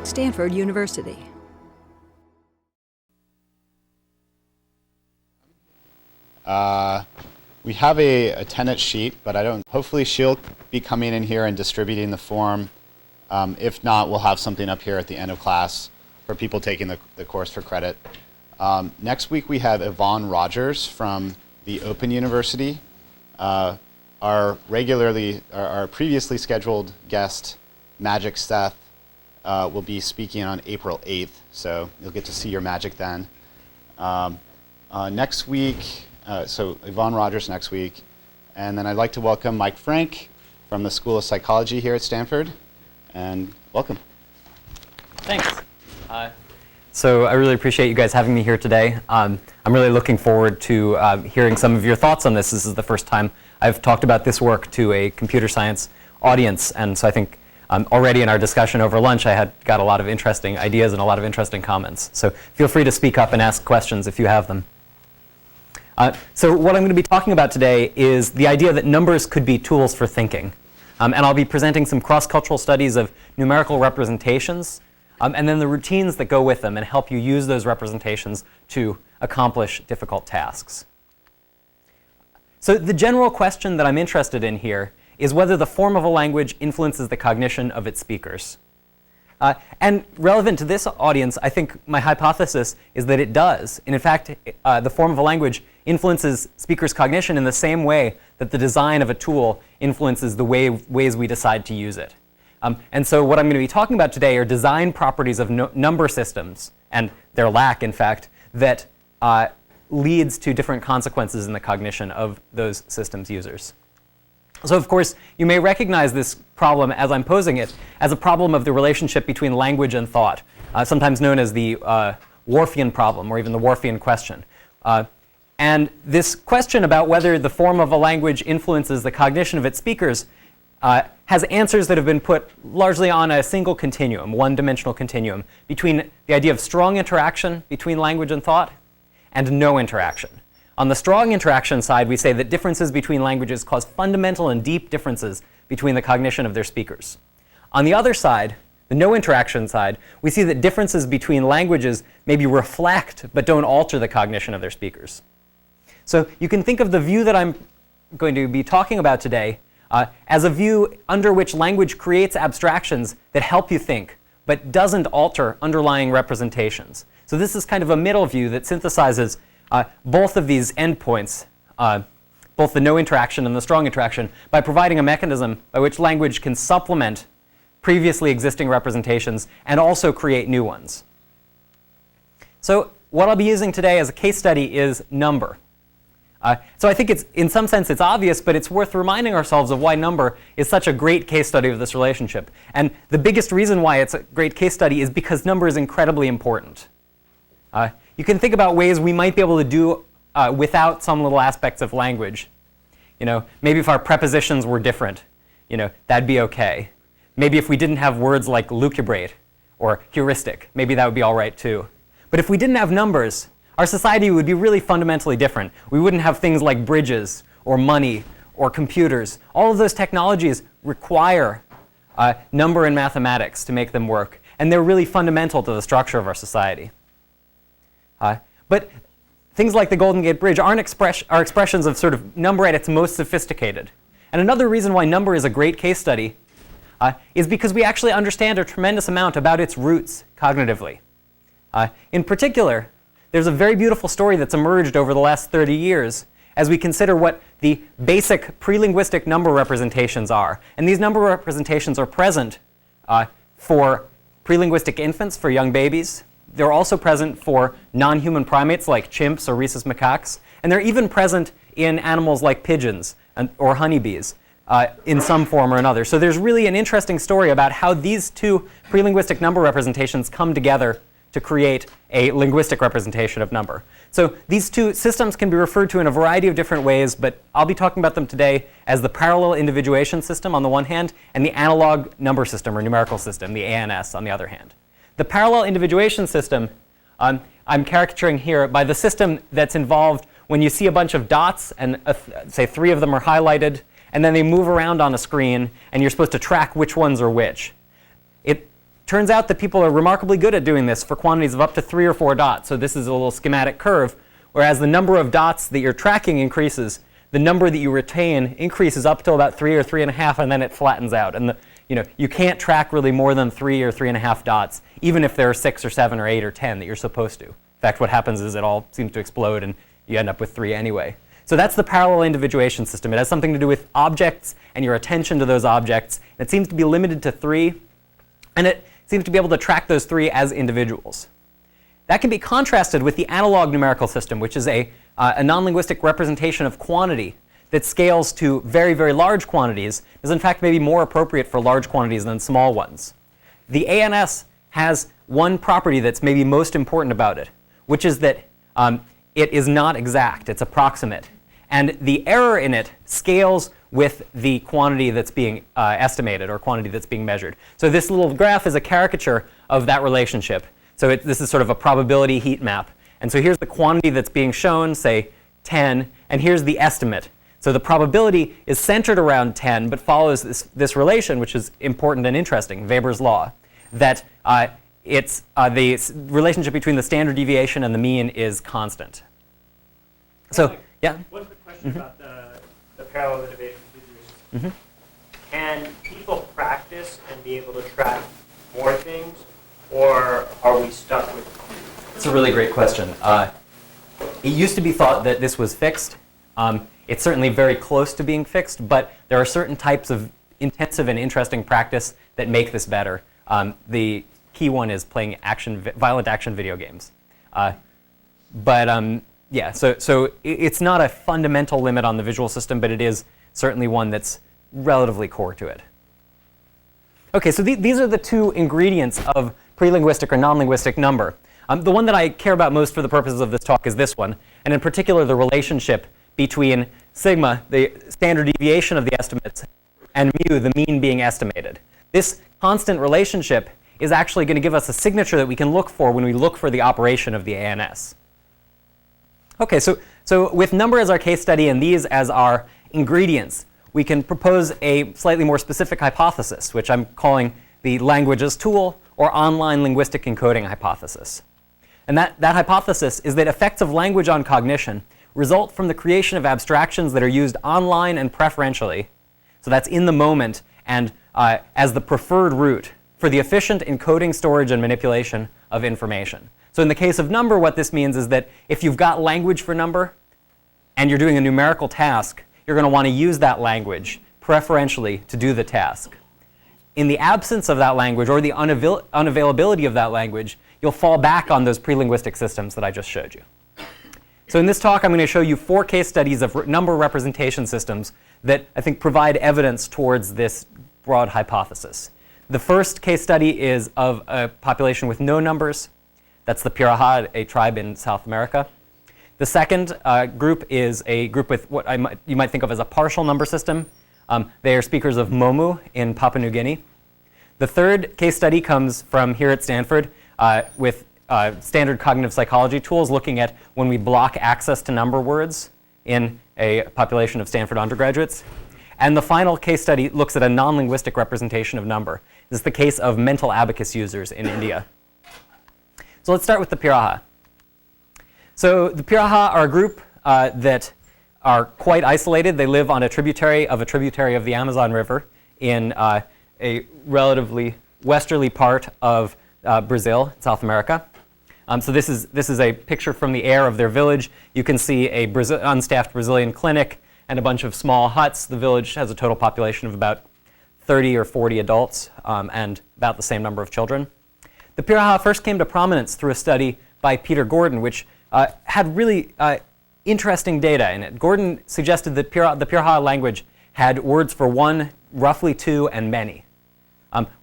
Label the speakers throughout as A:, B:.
A: Stanford University.
B: We have a attendance sheet, but hopefully she'll be coming in here and distributing the form. If not, we'll have something up here at the end of class for people taking the course for credit. Next week we have Yvonne Rogers from the Open University. Our previously scheduled guest, Magic Seth, will be speaking on April 8th, so you'll get to see your magic then. Next week, so Yvonne Rogers next week, and then I'd like to welcome Mike Frank from the School of Psychology here at Stanford, and welcome.
C: Thanks. So I really appreciate you guys having me here today. I'm really looking forward to hearing some of your thoughts on this. This is the first time I've talked about this work to a computer science audience, and so I think already in our discussion over lunch I got a lot of interesting ideas and a lot of interesting comments. So feel free to speak up and ask questions if you have them. So what I'm going to be talking about today is the idea that numbers could be tools for thinking. And I'll be presenting some cross-cultural studies of numerical representations, and then the routines that go with them and help you use those representations to accomplish difficult tasks. So the general question that I'm interested in here is whether the form of a language influences the cognition of its speakers. And relevant to this audience, I think my hypothesis is that it does. And in fact, the form of a language influences speakers' cognition in the same way that the design of a tool influences the ways we decide to use it. And so what I'm going to be talking about today are design properties of number systems, and their lack, in fact, that leads to different consequences in the cognition of those systems users. So of course, you may recognize this problem as I'm posing it as a problem of the relationship between language and thought, sometimes known as the Whorfian problem, or even the Whorfian question. And this question about whether the form of a language influences the cognition of its speakers has answers that have been put largely on a single continuum, one-dimensional continuum, between the idea of strong interaction between language and thought and no interaction. On the strong interaction side, we say that differences between languages cause fundamental and deep differences between the cognition of their speakers. On the other side, the no interaction side, we see that differences between languages maybe reflect but don't alter the cognition of their speakers. So you can think of the view that I'm going to be talking about today as a view under which language creates abstractions that help you think, but doesn't alter underlying representations. So this is kind of a middle view that synthesizes both of these endpoints, both the no interaction and the strong interaction, by providing a mechanism by which language can supplement previously existing representations and also create new ones. So what I'll be using today as a case study is number. So I think in some sense it's obvious, but it's worth reminding ourselves of why number is such a great case study of this relationship. And the biggest reason why it's a great case study is because number is incredibly important. You can think about ways we might be able to do without some little aspects of language. Maybe if our prepositions were different, that'd be okay. Maybe if we didn't have words like lucubrate or heuristic, maybe that would be all right too. But if we didn't have numbers, our society would be really fundamentally different. We wouldn't have things like bridges or money or computers. All of those technologies require number and mathematics to make them work, and they're really fundamental to the structure of our society. But things like the Golden Gate Bridge are expressions of sort of number at its most sophisticated. And another reason why number is a great case study is because we actually understand a tremendous amount about its roots cognitively. In particular, there's a very beautiful story that's emerged over the last 30 years as we consider what the basic pre-linguistic number representations are. And these number representations are present for pre-linguistic infants, for young babies. They're also present for non-human primates like chimps or rhesus macaques. And they're even present in animals like pigeons or honeybees in some form or another. So there's really an interesting story about how these two pre-linguistic number representations come together to create a linguistic representation of number. So these two systems can be referred to in a variety of different ways, but I'll be talking about them today as the parallel individuation system on the one hand and the analog number system or numerical system, the ANS, on the other hand. The parallel individuation system I'm caricaturing here by the system that's involved when you see a bunch of dots and say 3 of them are highlighted, and then they move around on a screen and you're supposed to track which ones are which. It turns out that people are remarkably good at doing this for quantities of up to 3 or 4 dots. So this is a little schematic curve, whereas the number of dots that you're tracking increases, the number that you retain increases up till about 3 or 3.5, and then it flattens out. And you can't track really more than 3 or 3.5 dots, even if there are 6 or 7 or 8 or 10 that you're supposed to. In fact, what happens is it all seems to explode, and you end up with 3 anyway. So that's the parallel individuation system. It has something to do with objects and your attention to those objects. It seems to be limited to 3, and it seems to be able to track those 3 as individuals. That can be contrasted with the analog numerical system, which is a non-linguistic representation of quantity that scales to very, very large quantities, is in fact maybe more appropriate for large quantities than small ones. The ANS has one property that's maybe most important about it, which is that it is not exact, it's approximate. And the error in it scales with the quantity that's being estimated or quantity that's being measured. So this little graph is a caricature of that relationship. So this is sort of a probability heat map. And so here's the quantity that's being shown, say 10, and here's the estimate. So the probability is centered around 10, but follows this relation, which is important and interesting, Weber's law, that it's the relationship between the standard deviation and the mean is constant. So, yeah?
A: One quick question about the parallel innovation situations. Can people practice and be able to track more things, or are we stuck with?
C: It's a really great question. It used to be thought that this was fixed. It's certainly very close to being fixed, but there are certain types of intensive and interesting practice that make this better. The key one is playing violent action video games. Yeah, so it's not a fundamental limit on the visual system, but it is certainly one that's relatively core to it. Okay, so these are the 2 ingredients of pre-linguistic or non-linguistic number. The one that I care about most for the purposes of this talk is this one, and in particular the relationship between sigma, the standard deviation of the estimates, and mu, the mean being estimated. This constant relationship is actually going to give us a signature that we can look for when we look for the operation of the ANS. Okay, so with number as our case study and these as our ingredients, we can propose a slightly more specific hypothesis, which I'm calling the language as tool or online linguistic encoding hypothesis. And that hypothesis is that effects of language on cognition result from the creation of abstractions that are used online and preferentially, so that's in the moment and as the preferred route for the efficient encoding, storage, and manipulation of information. So in the case of number, what this means is that if you've got language for number and you're doing a numerical task, you're going to want to use that language preferentially to do the task. In the absence of that language or the unavailability of that language, you'll fall back on those pre-linguistic systems that I just showed you. So in this talk, I'm going to show you 4 case studies of number representation systems that I think provide evidence towards this broad hypothesis. The first case study is of a population with no numbers. That's the Pirahā, a tribe in South America. The second group is a group with what you might think of as a partial number system. They are speakers of Momu in Papua New Guinea. The third case study comes from here at Stanford with standard cognitive psychology tools looking at when we block access to number words in a population of Stanford undergraduates. And the final case study looks at a non-linguistic representation of number. This is the case of mental abacus users in India. So let's start with the Pirahā. So the Pirahā are a group that are quite isolated. They live on a tributary of the Amazon River in a relatively westerly part of Brazil, South America. So this is a picture from the air of their village. You can see a unstaffed Brazilian clinic and a bunch of small huts. The village has a total population of about 30 or 40 adults and about the same number of children. The Pirahā first came to prominence through a study by Peter Gordon, which had really interesting data in it. Gordon suggested that the Pirahā language had words for one, roughly two, and many,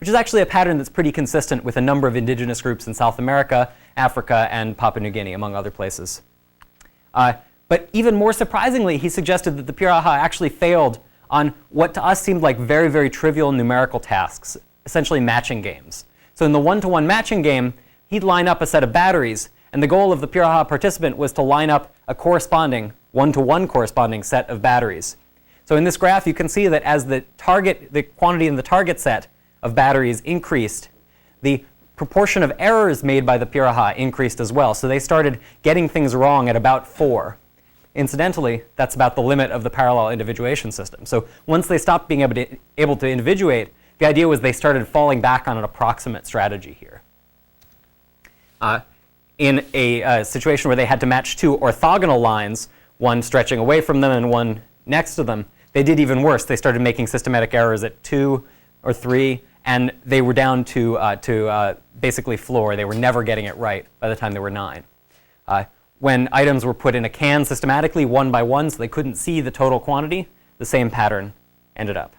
C: which is actually a pattern that's pretty consistent with a number of indigenous groups in South America, Africa, and Papua New Guinea, among other places. But even more surprisingly, he suggested that the Pirahā actually failed on what to us seemed like very, very trivial numerical tasks, essentially matching games. So in the one-to-one matching game, he'd line up a set of batteries, and the goal of the Pirahā participant was to line up a corresponding, one-to-one corresponding set of batteries. So in this graph, you can see that as the quantity in the target set of batteries increased, the proportion of errors made by the Pirahā increased as well. So they started getting things wrong at about 4. Incidentally, that's about the limit of the parallel individuation system. So once they stopped being able to individuate, the idea was they started falling back on an approximate strategy here. In a situation where they had to match 2 orthogonal lines, one stretching away from them and one next to them, they did even worse. They started making systematic errors at 2 or 3, and they were down to basically floor. They were never getting it right by the time they were 9. When items were put in a can systematically, one by one, so they couldn't see the total quantity, the same pattern ended up.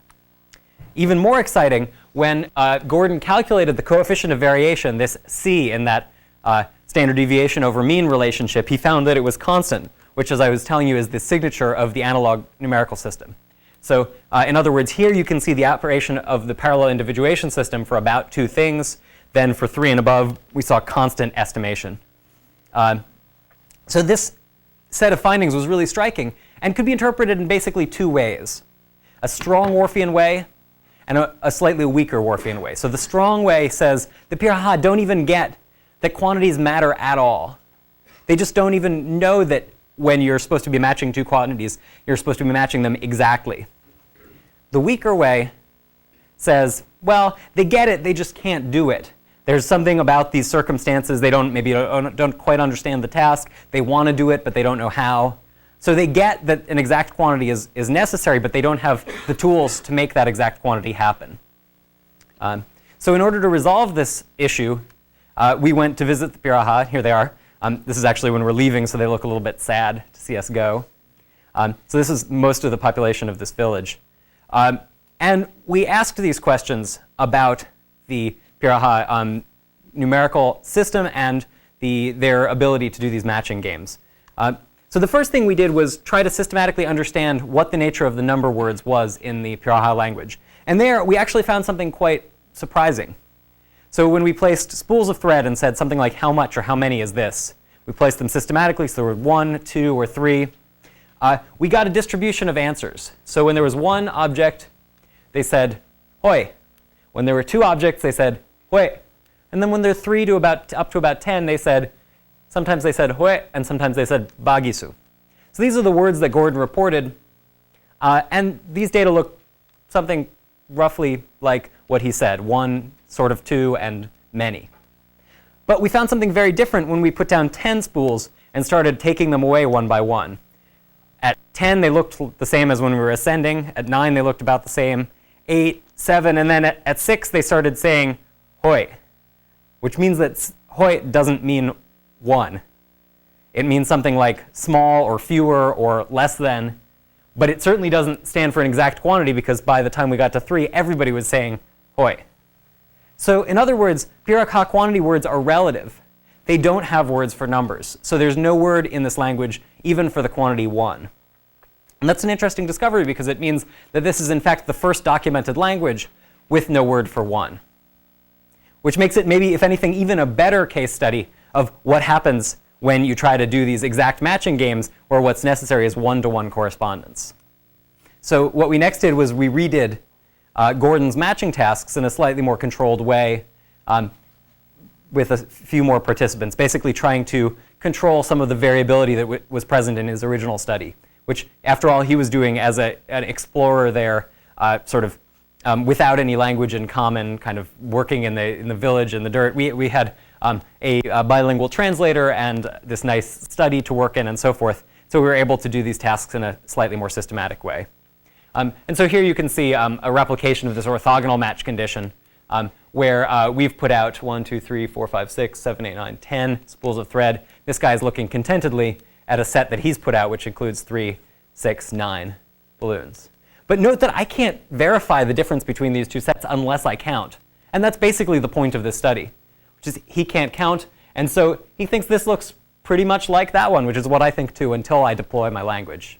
C: Even more exciting, when Gordon calculated the coefficient of variation, this C in that standard deviation over mean relationship, he found that it was constant, which, as I was telling you, is the signature of the analog numerical system. So in other words, here you can see the operation of the parallel individuation system for about 2 things. Then for 3 and above, we saw constant estimation. So this set of findings was really striking and could be interpreted in basically 2 ways: a strong Whorfian way and a slightly weaker Whorfian way. So the strong way says the Pirahā don't even get that quantities matter at all. They just don't even know that when you're supposed to be matching 2 quantities, you're supposed to be matching them exactly. The weaker way says, well, they get it, they just can't do it. There's something about these circumstances, they maybe don't quite understand the task, they want to do it, but they don't know how. So they get that an exact quantity is necessary, but they don't have the tools to make that exact quantity happen. So in order to resolve this issue, we went to visit the Pirahā. Here they are. This is actually when we're leaving, so they look a little bit sad to see us go. So this is most of the population of this village. And we asked these questions about the Pirahā numerical system and their ability to do these matching games. So the first thing we did was try to systematically understand what the nature of the number words was in the Pirahā language. And there we actually found something quite surprising. So when we placed spools of thread and said something like how much or how many is this, we placed them systematically, so there were 1, 2, or 3. We got a distribution of answers. So when there was 1 object, they said hoi. When there were 2 objects, they said hoi. And then when there are 3 to up to about 10, sometimes they said hoi, and sometimes they said bagisu. So these are the words that Gordon reported. And these data look something roughly like what he said: 1, sort of 2, and many. But we found something very different when we put down 10 spools and started taking them away one by one. At 10, they looked the same as when we were ascending. At 9, they looked about the same. 8, 7, and then at 6, they started saying hoi, which means that hoi doesn't mean 1. It means something like small or fewer or less than, but it certainly doesn't stand for an exact quantity, because by the time we got to 3, everybody was saying hoi. So in other words, Pirahā quantity words are relative. They don't have words for numbers. So there's no word in this language even for the quantity 1. And that's an interesting discovery, because it means that this is in fact the first documented language with no word for 1. Which makes it maybe, if anything, even a better case study of what happens when you try to do these exact matching games where what's necessary is 1-to-1 correspondence. So what we next did was we redid Gordon's matching tasks in a slightly more controlled way with a few more participants, basically trying to control some of the variability that was present in his original study, which, after all, he was doing as an explorer there, sort of without any language in common, kind of working in the village in the dirt. We had a bilingual translator and this nice study to work in and so forth. So we were able to do these tasks in a slightly more systematic way. And so here you can see a replication of this orthogonal match condition where we've put out 1, 2, 3, 4, 5, 6, 7, 8, 9, 10 spools of thread. This guy's looking contentedly at a set that he's put out, which includes 3, 6, 9 balloons. But note that I can't verify the difference between these 2 sets unless I count. And that's basically the point of this study, which is he can't count. And so he thinks this looks pretty much like that one, which is what I think too, until I deploy my language.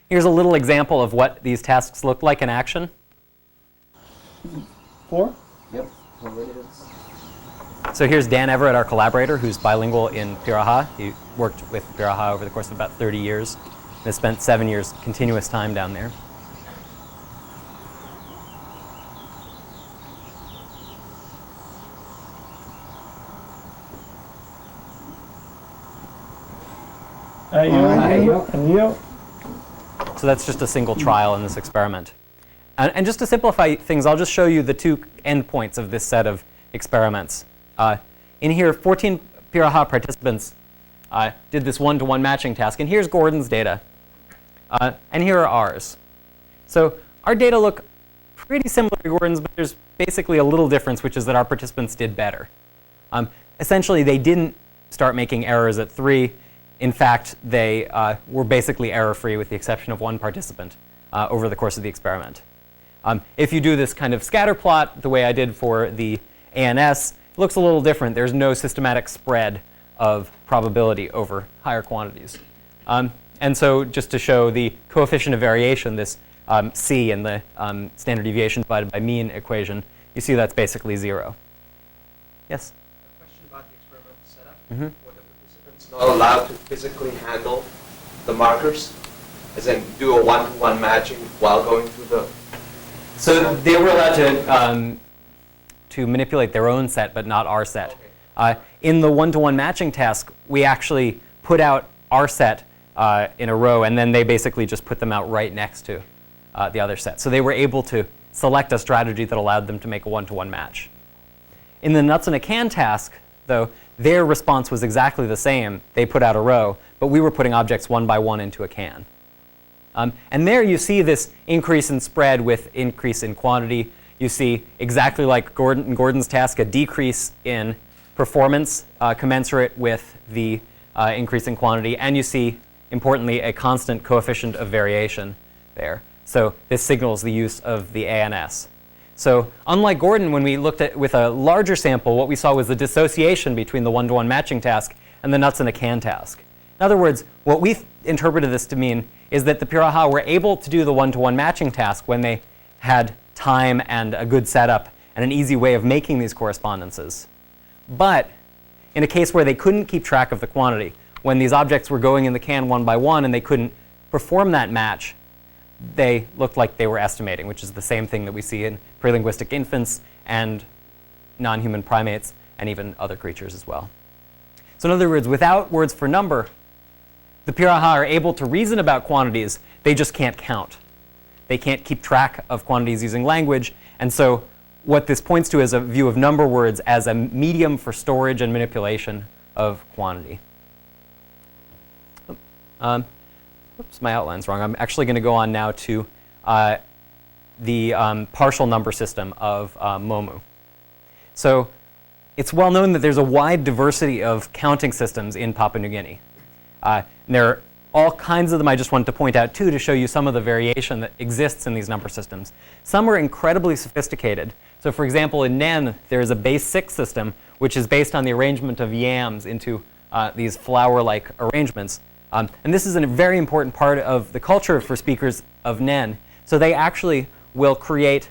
C: Here's a little example of what these tasks look like in action.
D: 4?
C: Yep. So here's Dan Everett, our collaborator, who's bilingual in Pirahā. He worked with Pirahā over the course of about 30 years. And has spent 7 years continuous time down there. So that's just a single trial in this experiment. And just to simplify things, I'll just show you the two endpoints of this set of experiments. In here, 14 Pirahā participants did this one-to-one matching task. And here's Gordon's data. And here are ours. So our data look pretty similar to Gordon's, but there's basically a little difference, which is that our participants did better. Essentially, they didn't start making errors at 3. In fact, they were basically error-free with the exception of one participant over the course of the experiment. If you do this kind of scatter plot, the way I did for the ANS, it looks a little different. There's no systematic spread of probability over higher quantities. And so just to show the coefficient of variation, this C in the standard deviation divided by mean equation, you see that's basically 0. Yes?
D: A question about the experimental setup. Were the participants not allowed to physically handle the markers, as in do a one-to-one matching while going through the...
C: So they were allowed to manipulate their own set, but not our set. Okay. In the one-to-one matching task, we actually put out our set in a row, and then they basically just put them out right next to the other set. So they were able to select a strategy that allowed them to make a one-to-one match. In the nuts in a can task, though, their response was exactly the same. They put out a row, but we were putting objects one by one into a can. And there you see this increase in spread with increase in quantity. You see, exactly like Gordon's task, a decrease in performance commensurate with the increase in quantity. And you see, importantly, a constant coefficient of variation there. So this signals the use of the ANS. So unlike Gordon, when we looked at with a larger sample, what we saw was the dissociation between the one-to-one matching task and the nuts in a can task. In other words, what we interpreted this to mean is that the Pirahā were able to do the one-to-one matching task when they had time and a good setup and an easy way of making these correspondences. But in a case where they couldn't keep track of the quantity, when these objects were going in the can one by one and they couldn't perform that match, they looked like they were estimating, which is the same thing that we see in pre-linguistic infants and non-human primates and even other creatures as well. So in other words, without words for number, the Pirahā are able to reason about quantities, they just can't count. They can't keep track of quantities using language, and so what this points to is a view of number words as a medium for storage and manipulation of quantity. Oops, my outline's wrong. I'm actually going to go on now to the partial number system of Momu. So it's well known that there's a wide diversity of counting systems in Papua New Guinea. And there are all kinds of them. I just wanted to point out, too, to show you some of the variation that exists in these number systems. Some are incredibly sophisticated. So for example, in Nen, there's a base 6 system, which is based on the arrangement of yams into these flower-like arrangements. And this is a very important part of the culture for speakers of Nen. So they actually will create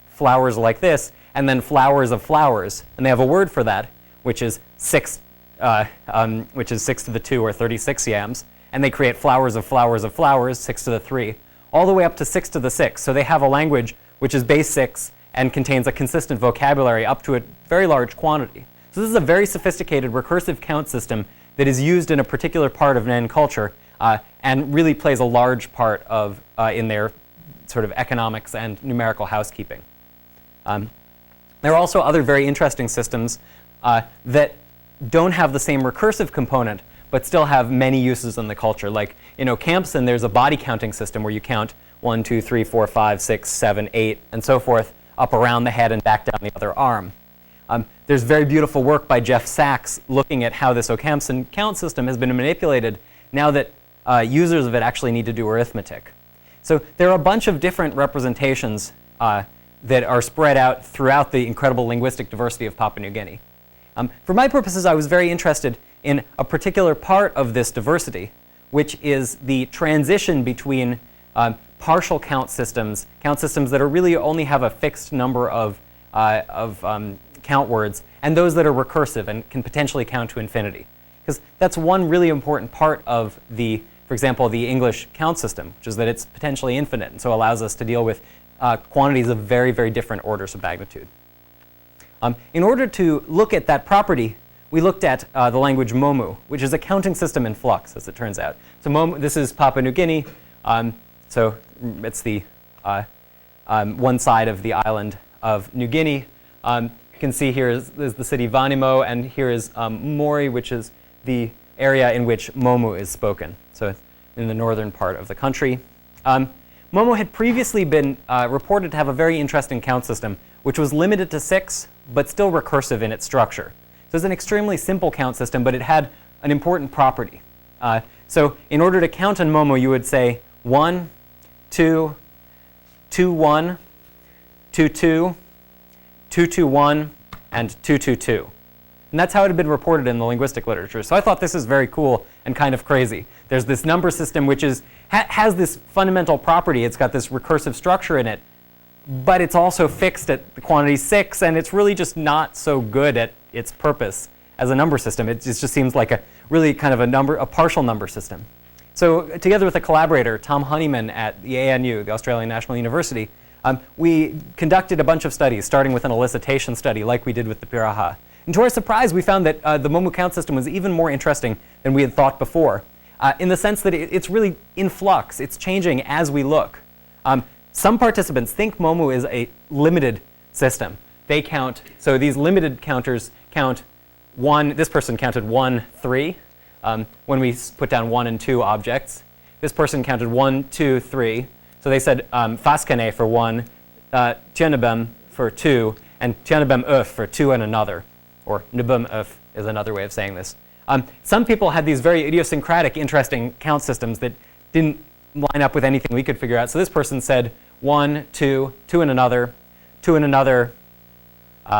C: flowers like this, and then flowers of flowers. And they have a word for that, which is 6 to the 2, or 36 yams. And they create flowers of flowers of flowers, 6 to the 3, all the way up to 6 to the 6. So they have a language which is base 6 and contains a consistent vocabulary up to a very large quantity. So this is a very sophisticated recursive count system that is used in a particular part of Nen culture and really plays a large part of in their sort of economics and numerical housekeeping. There are also other very interesting systems that don't have the same recursive component, but still have many uses in the culture. Like in Ocampson, there's a body counting system where you count 1, 2, 3, 4, 5, 6, 7, 8, and so forth, up around the head and back down the other arm. There's very beautiful work by Jeff Sachs looking at how this Ocampson count system has been manipulated now that users of it actually need to do arithmetic. So there are a bunch of different representations that are spread out throughout the incredible linguistic diversity of Papua New Guinea. For my purposes, I was very interested in a particular part of this diversity, which is the transition between partial count systems that are really only have a fixed number of count words, and those that are recursive and can potentially count to infinity. Because that's one really important part of the, for example, the English count system, which is that it's potentially infinite, and so allows us to deal with quantities of very, very different orders of magnitude. In order to look at that property, we looked at the language Momu, which is a counting system in flux, as it turns out. So Momu, this is Papua New Guinea. So it's the one side of the island of New Guinea. You can see here is the city Vanimo, and here is Mori, which is the area in which Momu is spoken. So it's in the northern part of the country. Momu had previously been reported to have a very interesting count system, which was limited to 6, but still recursive in its structure. So it's an extremely simple count system, but it had an important property. So in order to count in Momu, you would say 1, 2, 2, 1, 2, 2, 2, 2, 1, and 2, 2, 2. And that's how it had been reported in the linguistic literature. So I thought this is very cool and kind of crazy. There's this number system which has this fundamental property. It's got this recursive structure in it, but it's also fixed at the quantity 6, and it's really just not so good at its purpose as a number system. It just seems like a really kind of a partial number system. So together with a collaborator, Tom Honeyman at the ANU, the Australian National University, we conducted a bunch of studies, starting with an elicitation study like we did with the Pirahā. And to our surprise, we found that the Momu count system was even more interesting than we had thought before, in the sense that it's really in flux. It's changing as we look. Some participants think Momu is a limited system. They count, so these limited counters count 1, this person counted 1, 3, when we put down 1 and 2 objects. This person counted 1, 2, 3. So they said faskane for 1, tianabem for 2, and tianabem uf for 2 and another. Or nubum uf is another way of saying this. Some people had these very idiosyncratic, interesting count systems that didn't line up with anything we could figure out. So this person said 1, 2, 2 and another, 2 and another, 2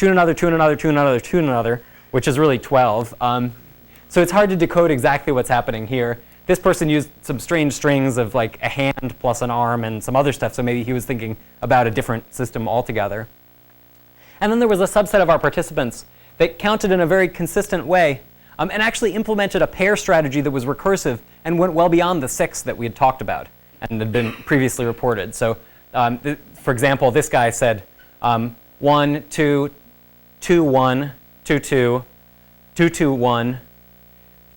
C: and another, 2 and another, 2 and another, 2 and another, which is really 12. So it's hard to decode exactly what's happening here. This person used some strange strings of like a hand plus an arm and some other stuff, so maybe he was thinking about a different system altogether. And then there was a subset of our participants that counted in a very consistent way and actually implemented a pair strategy that was recursive and went well beyond the 6 that we had talked about and had been previously reported. So for example, this guy said 1, 2, 2, 1, 2, 2, 2, 2, 1,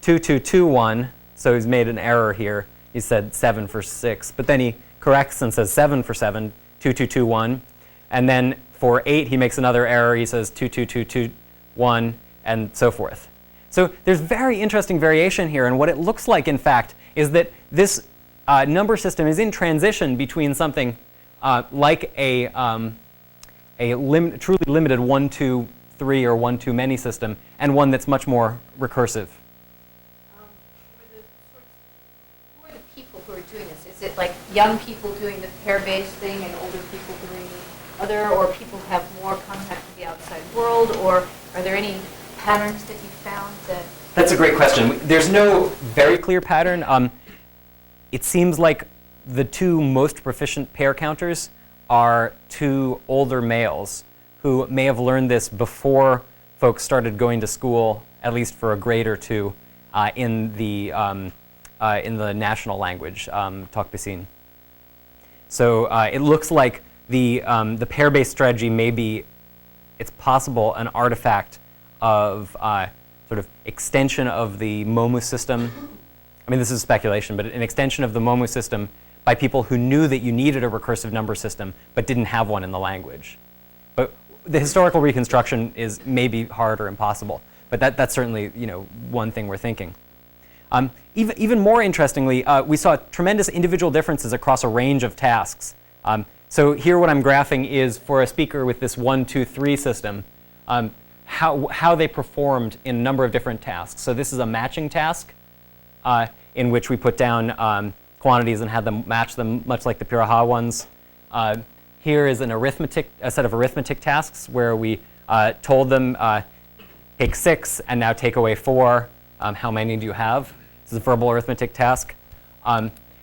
C: 2, 2, 2, 1. So he's made an error here. He said 7 for 6. But then he corrects and says 7 for 7, 2, 2, 2, 1. And then for 8, he makes another error. He says 2, 2, 2, 2, 1, and so forth. So there's very interesting variation here. And what it looks like, in fact, is that this number system is in transition between something like a truly limited 1, 2, 3 or 1, 2, many system and one that's much more recursive.
E: Who are the people who are doing this? Is it like young people doing the pair-based thing and older people doing the other, or people who have more contact with the outside world, or are there any patterns that you found that...
C: That's a great question. There's no very clear pattern. It seems like the 2 most proficient pair counters are 2 older males who may have learned this before folks started going to school, at least for a grade or 2, in the national language, Tokpisin. So it looks like the pair-based strategy may be, it's possible, an artifact of sort of extension of the Momu system. I mean, this is speculation, but an extension of the Momu system by people who knew that you needed a recursive number system but didn't have one in the language. But the historical reconstruction is maybe hard or impossible, but that's certainly one thing we're thinking. Even more interestingly, we saw tremendous individual differences across a range of tasks. So here what I'm graphing is for a speaker with this 1, 2, 3 system, how they performed in a number of different tasks. So this is a matching task in which we put down quantities and had them match them, much like the Pirahā ones. Here is a set of arithmetic tasks where we told them take 6 and now take away 4. How many do you have? This is a verbal arithmetic task.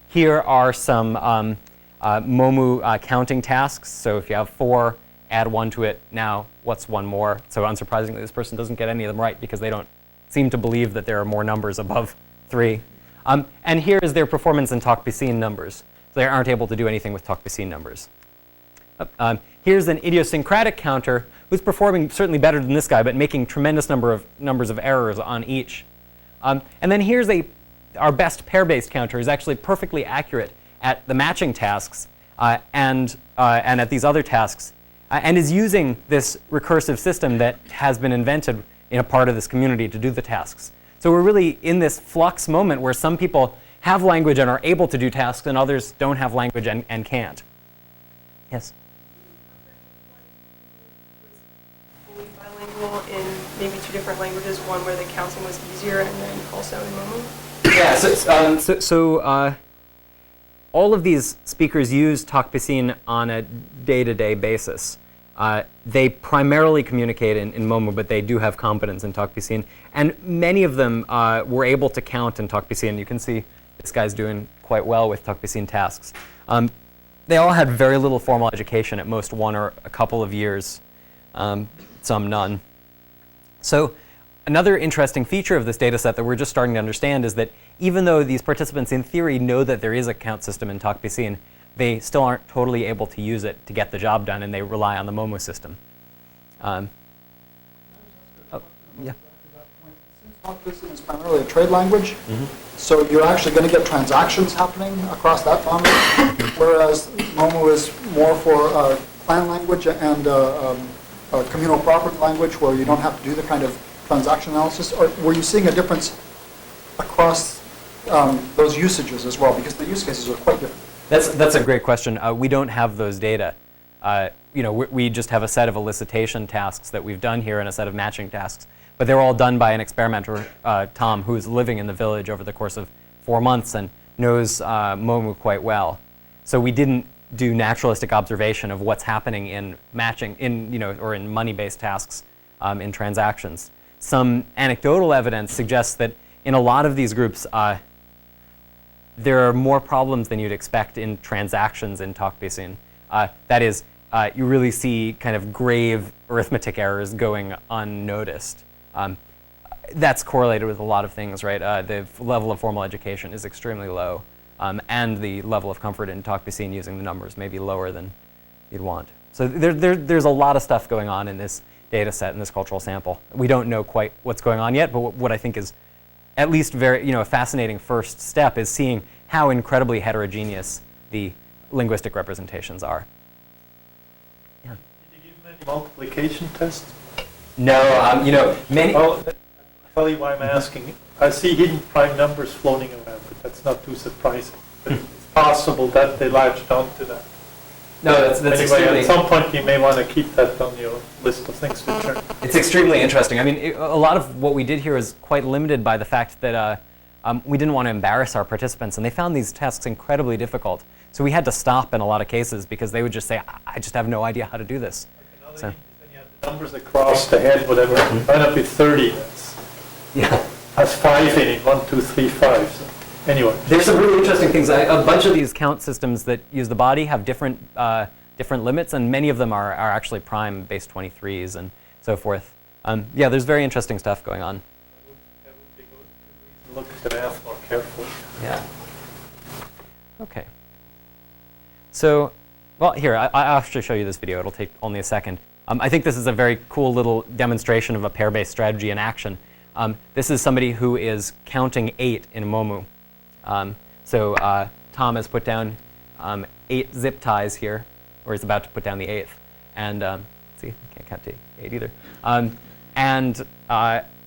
C: Here are some Momu counting tasks. So if you have 4, add 1 to it. Now, what's 1 more? So unsurprisingly, this person doesn't get any of them right because they don't seem to believe that there are more numbers above 3. And here is their performance in Tokpisin numbers. So they aren't able to do anything with Tokpisin numbers. Here's an idiosyncratic counter who's performing certainly better than this guy, but making tremendous numbers of errors on each. And then here's our best pair-based counter is actually perfectly accurate at the matching tasks and at these other tasks, and is using this recursive system that has been invented in a part of this community to do the tasks. So we're really in this flux moment where some people have language and are able to do tasks, and others don't have language and can't. Yes?
F: Fully bilingual in maybe 2 different languages, one where the counting was easier, and then also in Momu?
C: Yeah, so all of these speakers use Talk Piscine on a day-to-day basis. They primarily communicate in Momu, but they do have competence in Talk Piscine. And many of them were able to count in Talk Piscine. You can see this guy's doing quite well with Talk Piscine tasks. They all had very little formal education, at most 1 or a couple of years, some none. So another interesting feature of this data set that we're just starting to understand is that even though these participants in theory know that there is a count system in Talk Piscine, they still aren't totally able to use it to get the job done, and they rely on the Momu system. Yeah.
G: Talk Piscine is primarily a trade language, so you're actually going to get transactions happening across that boundary, whereas Momu is more for plan language and communal property language, where you don't have to do the kind of transaction analysis. Or were you seeing a difference across those usages as well? Because the use cases are quite different.
C: That's a great question. We don't have those data. We just have a set of elicitation tasks that we've done here and a set of matching tasks. But they're all done by an experimenter, Tom, who's living in the village over the course of 4 months and knows Momu quite well. So we didn't do naturalistic observation of what's happening in matching, or in money-based tasks in transactions. Some anecdotal evidence suggests that in a lot of these groups, there are more problems than you'd expect in transactions in Talk Piscine. That is, you really see kind of grave arithmetic errors going unnoticed. That's correlated with a lot of things, right? The level of formal education is extremely low, and the level of comfort in Talk Piscine using the numbers may be lower than you'd want. So there's a lot of stuff going on in this data set, in this cultural sample. We don't know quite what's going on yet, but what I think is at least a fascinating first step is seeing how incredibly heterogeneous the linguistic representations are. Yeah.
H: Did you give many multiplication tests?
C: No, many.
H: Well, I'll tell you why I'm asking. I see hidden prime numbers floating around, but that's not too surprising. But it's possible that they latched onto that.
C: No, that's
H: anyway,
C: extremely.
H: At some point, you may want to keep that on your list of things to turn.
C: It's extremely interesting. I mean, a lot of what we did here is quite limited by the fact that we didn't want to embarrass our participants, and they found these tasks incredibly difficult. So we had to stop in a lot of cases because they would just say, I just have no idea how to do this. So.
H: Then you have the numbers across the head, whatever. Why not be 30? Has 5 in it, 1, 2, 3, 5. So anyway.
C: There's some really interesting things. A bunch of these count systems that use the body have different limits, and many of them are actually prime base 23s and so forth. Yeah, there's very interesting stuff going on.
H: Look at the math more carefully.
C: Yeah. Okay. So, well, here, I'll actually show you this video. It'll take only a second. I think this is a very cool little demonstration of a pair-based strategy in action. This is somebody who is counting 8 in Momu. So Tom has put down 8 zip ties here, or he's about to put down the 8th. And see, I can't count to 8 either. And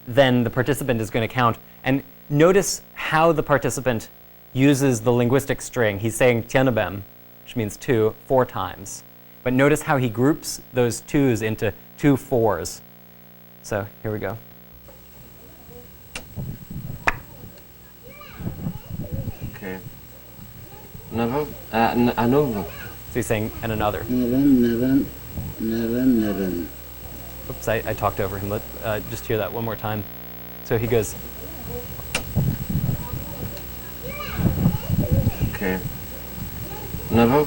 C: then the participant is going to count. And notice how the participant uses the linguistic string. He's saying tianabem, which means 2, 4 times. But notice how he groups those 2s into 2 4s. So here we go.
I: Okay. Another.
C: So he's saying, and another. Oops, I talked over him. Let just hear that one more time. So he goes.
I: Okay. Another.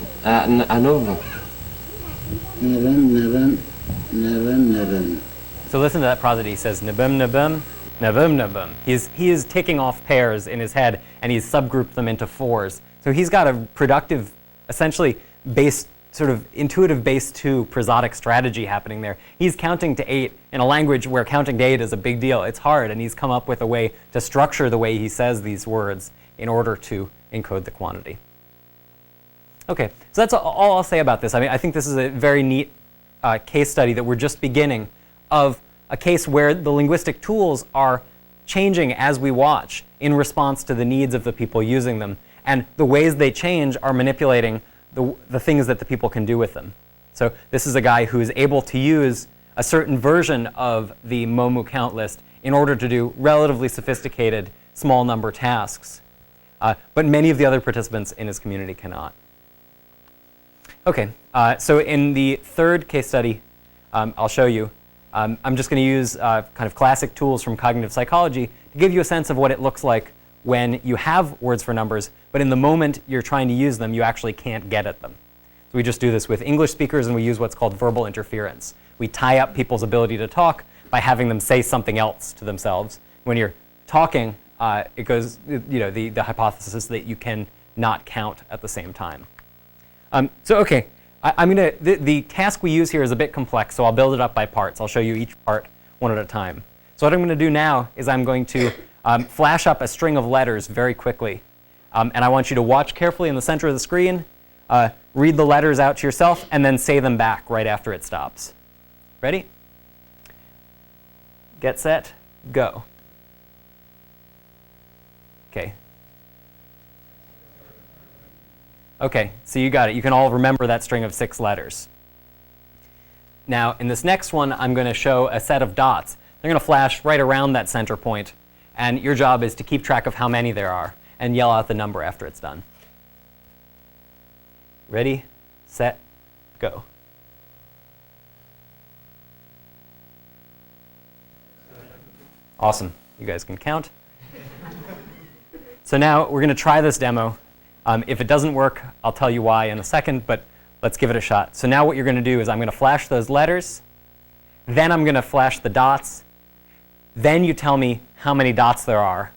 C: So listen to that prosody. He says nabum nabum, nabum nabum. He is taking off pairs in his head, and he's subgrouped them into 4s. So he's got a productive, essentially base sort of intuitive base 2 prosodic strategy happening there. He's counting to 8 in a language where counting to 8 is a big deal. It's hard, and he's come up with a way to structure the way he says these words in order to encode the quantity. Okay, so that's all I'll say about this. I mean, I think this is a very neat case study that we're just beginning of a case where the linguistic tools are changing as we watch in response to the needs of the people using them. And the ways they change are manipulating the things that the people can do with them. So this is a guy who is able to use a certain version of the Momu count list in order to do relatively sophisticated small number tasks. But many of the other participants in his community cannot. Okay, so in the third case study I'll show you, I'm just going to use kind of classic tools from cognitive psychology to give you a sense of what it looks like when you have words for numbers, but in the moment you're trying to use them, you actually can't get at them. So we just do this with English speakers, and we use what's called verbal interference. We tie up people's ability to talk by having them say something else to themselves. When you're talking, it goes, the hypothesis that you can not count at the same time. So okay, the task we use here is a bit complex, so I'll build it up by parts. I'll show you each part one at a time. So what I'm going to do now is I'm going to flash up a string of letters very quickly. And I want you to watch carefully in the center of the screen, read the letters out to yourself, and then say them back right after it stops. Ready? Get set, go. Okay. Okay, so you got it. You can all remember that string of 6 letters. Now, in this next one, I'm going to show a set of dots. They're going to flash right around that center point. And your job is to keep track of how many there are and yell out the number after it's done. Ready, set, go. Awesome. You guys can count. So now we're going to try this demo. If it doesn't work, I'll tell you why in a second, but let's give it a shot. So now what you're going to do is I'm going to flash those letters. Then I'm going to flash the dots. Then you tell me how many dots there are.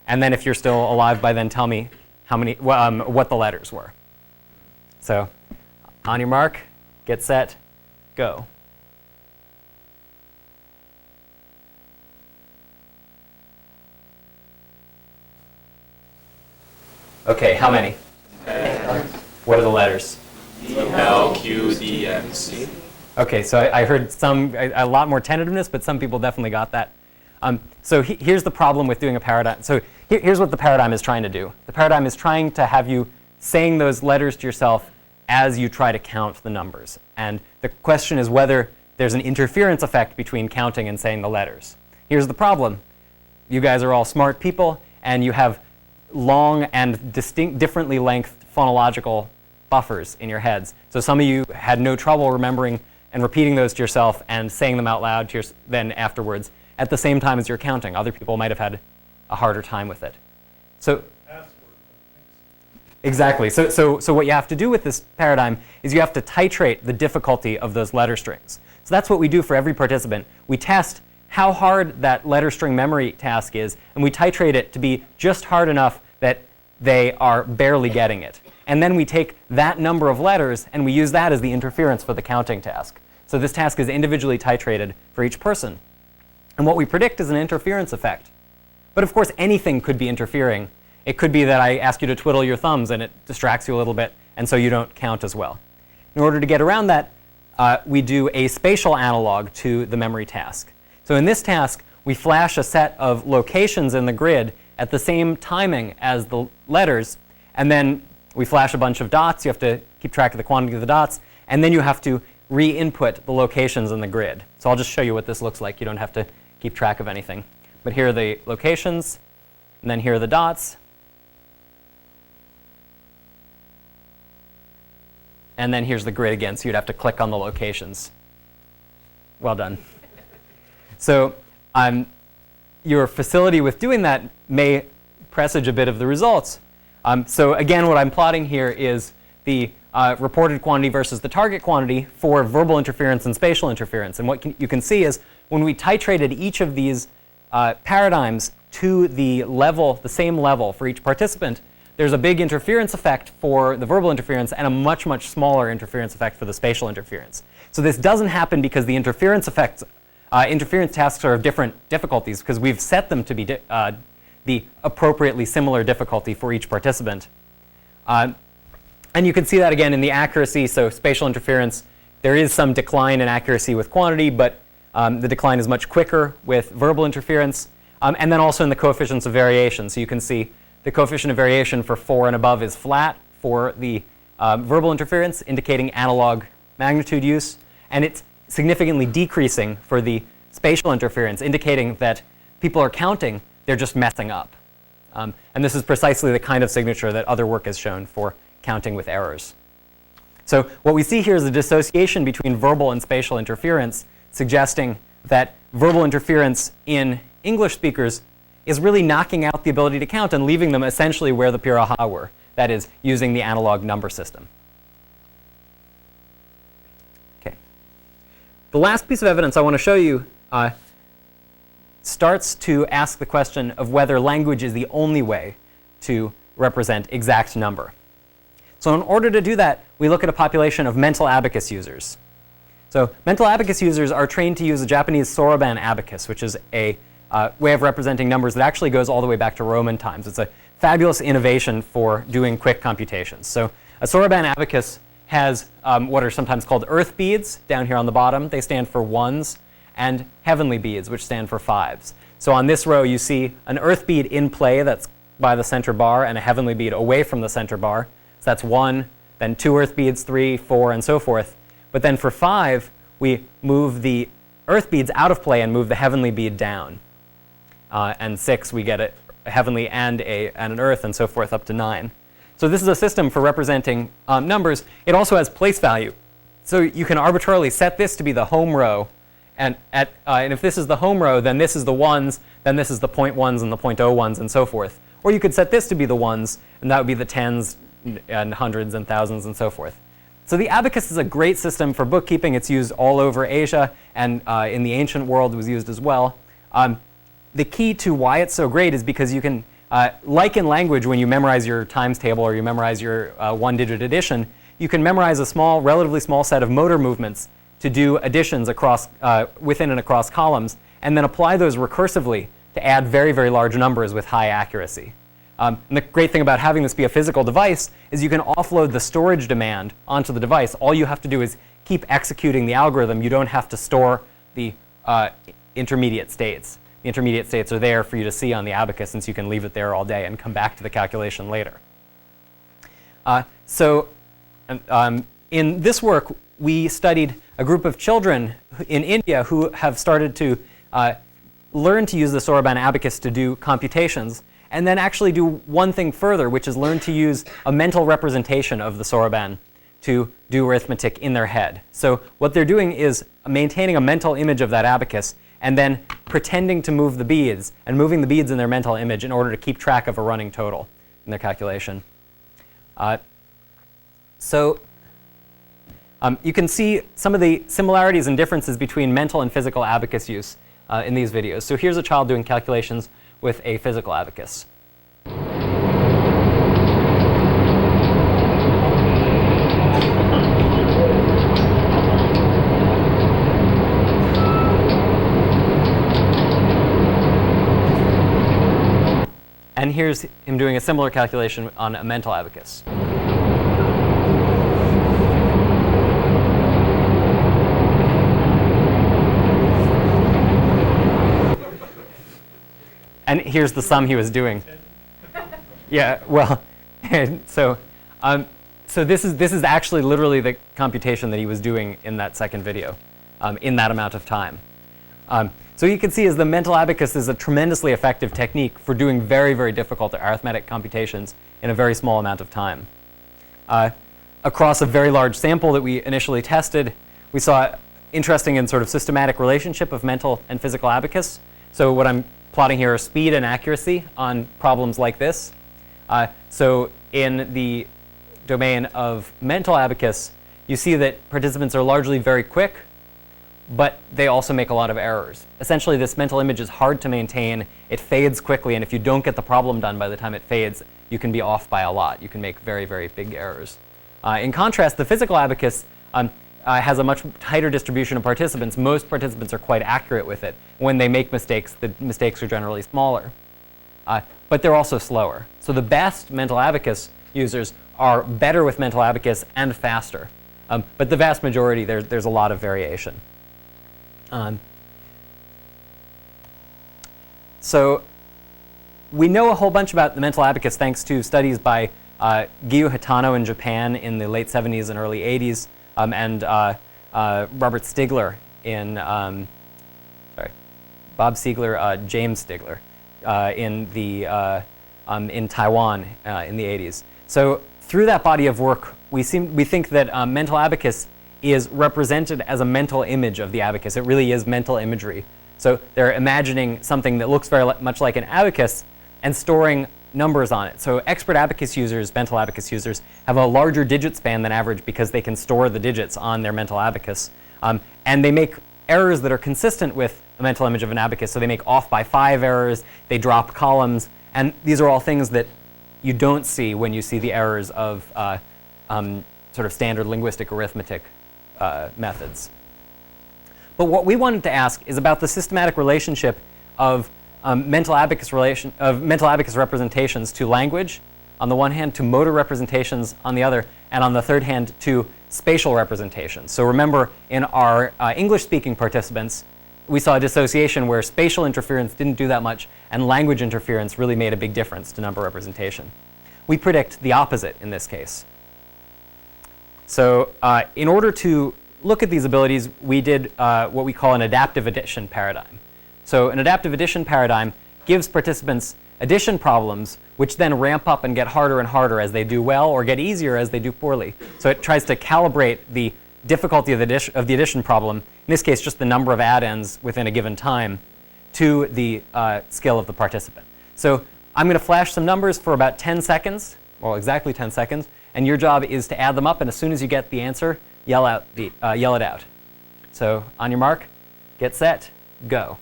C: And then if you're still alive by then, tell me how many, what the letters were. So on your mark, get set, go. Okay, how many? What are the letters?
D: L, Q, D, and C.
C: Okay, so I heard a lot more tentativeness, but some people definitely got that. So here's the problem with doing a paradigm. So here's what the paradigm is trying to do. The paradigm is trying to have you saying those letters to yourself as you try to count the numbers. And the question is whether there's an interference effect between counting and saying the letters. Here's the problem. You guys are all smart people, and you have long and differently length phonological buffers in your heads. So some of you had no trouble remembering and repeating those to yourself and saying them out loud to then afterwards at the same time as you're counting. Other people might have had a harder time with it. So exactly. So what you have to do with this paradigm is you have to titrate the difficulty of those letter strings. So that's what we do for every participant. We test how hard that letter string memory task is, and we titrate it to be just hard enough that they are barely getting it. And then we take that number of letters and we use that as the interference for the counting task. So this task is individually titrated for each person. And what we predict is an interference effect. But of course, anything could be interfering. It could be that I ask you to twiddle your thumbs and it distracts you a little bit, and so you don't count as well. In order to get around that, we do a spatial analog to the memory task. So in this task, we flash a set of locations in the grid at the same timing as the letters, and then we flash a bunch of dots. You have to keep track of the quantity of the dots, and then you have to re-input the locations in the grid. So I'll just show you what this looks like. You don't have to keep track of anything. But here are the locations, and then here are the dots. And then here's the grid again, so you'd have to click on the locations. Well done. So your facility with doing that may presage a bit of the results. So again, what I'm plotting here is the reported quantity versus the target quantity for verbal interference and spatial interference. And what you can see is when we titrated each of these paradigms to the same level for each participant, there's a big interference effect for the verbal interference and a much, much smaller interference effect for the spatial interference. So this doesn't happen because the interference effects, interference tasks are of different difficulties because we've set them to be the appropriately similar difficulty for each participant. And you can see that again in the accuracy. So spatial interference, there is some decline in accuracy with quantity, but the decline is much quicker with verbal interference. And then also in the coefficients of variation. So you can see the coefficient of variation for 4 and above is flat for the verbal interference, indicating analog magnitude use. And it's significantly decreasing for the spatial interference, indicating that people are counting, they're just messing up. And this is precisely the kind of signature that other work has shown for counting with errors. So what we see here is a dissociation between verbal and spatial interference, suggesting that verbal interference in English speakers is really knocking out the ability to count and leaving them essentially where the Pirahā were, that is, using the analog number system. Okay. The last piece of evidence I want to show you starts to ask the question of whether language is the only way to represent exact number. So in order to do that, we look at a population of mental abacus users. So mental abacus users are trained to use a Japanese soroban abacus, which is a way of representing numbers that actually goes all the way back to Roman times. It's a fabulous innovation for doing quick computations. So a soroban abacus has what are sometimes called earth beads down here on the bottom. They stand for 1s, and heavenly beads, which stand for 5s. So on this row, you see an earth bead in play that's by the center bar and a heavenly bead away from the center bar. So that's 1, then 2 earth beads, 3, 4, and so forth. But then for 5, we move the earth beads out of play and move the heavenly bead down. And 6, we get a heavenly and an earth, and so forth up to 9. So this is a system for representing numbers. It also has place value. So you can arbitrarily set this to be the home row. And if this is the home row, then this is the 1s, then this is the 0.1s and the 0.01s, and so forth. Or you could set this to be the 1s, and that would be the 10s and hundreds and thousands and so forth. So the abacus is a great system for bookkeeping. It's used all over Asia, and in the ancient world it was used as well. The key to why it's so great is because you can, like in language, when you memorize your times table or you memorize your one-digit addition, you can memorize a small, relatively small set of motor movements to do additions across, within and across columns, and then apply those recursively to add very, very large numbers with high accuracy. And the great thing about having this be a physical device is you can offload the storage demand onto the device. All you have to do is keep executing the algorithm. You don't have to store the intermediate states. The intermediate states are there for you to see on the abacus, since you can leave it there all day and come back to the calculation later. In this work, we studied a group of children in India who have started to learn to use the soroban abacus to do computations, and then actually do one thing further, which is learn to use a mental representation of the soroban to do arithmetic in their head. So what they're doing is maintaining a mental image of that abacus and then pretending to move the beads and moving the beads in their mental image in order to keep track of a running total in their calculation. You can see some of the similarities and differences between mental and physical abacus use in these videos. So here's a child doing calculations with a physical abacus. And here's him doing a similar calculation on a mental abacus. And here's the sum he was doing. Yeah, well, so this is actually literally the computation that he was doing in that second video, in that amount of time. So you can see as the mental abacus is a tremendously effective technique for doing very, very difficult arithmetic computations in a very small amount of time. Across a very large sample that we initially tested, we saw interesting and sort of systematic relationship of mental and physical abacus. So what I'm plotting here are speed and accuracy on problems like this. So in the domain of mental abacus, you see that participants are largely very quick, but they also make a lot of errors. Essentially, this mental image is hard to maintain. It fades quickly, and if you don't get the problem done by the time it fades, you can be off by a lot. You can make very, very big errors. In contrast, the physical abacus has a much tighter distribution of participants. Most participants are quite accurate with it. When they make mistakes, the mistakes are generally smaller. But they're also slower. So the best mental abacus users are better with mental abacus and faster. But the vast majority, there's a lot of variation. So we know a whole bunch about the mental abacus thanks to studies by Gyu Hitano in Japan in the late 70s and early 80s, and Robert Stigler in, Bob Siegler, James Stigler in Taiwan in the 80s. So through that body of work, we think that mental abacus is represented as a mental image of the abacus. It really is mental imagery. So they're imagining something that looks very much like an abacus and storing numbers on it. So expert abacus users, mental abacus users, have a larger digit span than average because they can store the digits on their mental abacus. And they make errors that are consistent with a mental image of an abacus. So they make off by 5 errors, they drop columns, and these are all things that you don't see when you see the errors of sort of standard linguistic arithmetic methods. But what we wanted to ask is about the systematic relationship of mental abacus representations to language on the one hand, to motor representations on the other, and on the third hand to spatial representations. So remember, in our English-speaking participants, we saw a dissociation where spatial interference didn't do that much, and language interference really made a big difference to number representation. We predict the opposite in this case. So in order to look at these abilities, we did what we call an adaptive addition paradigm. So an adaptive addition paradigm gives participants addition problems, which then ramp up and get harder and harder as they do well, or get easier as they do poorly. So it tries to calibrate the difficulty of the addition problem, in this case just the number of add-ins within a given time, to the skill of the participant. So I'm going to flash some numbers for about 10 seconds, well exactly 10 seconds, and your job is to add them up, and as soon as you get the answer, yell it out. So on your mark, get set, go.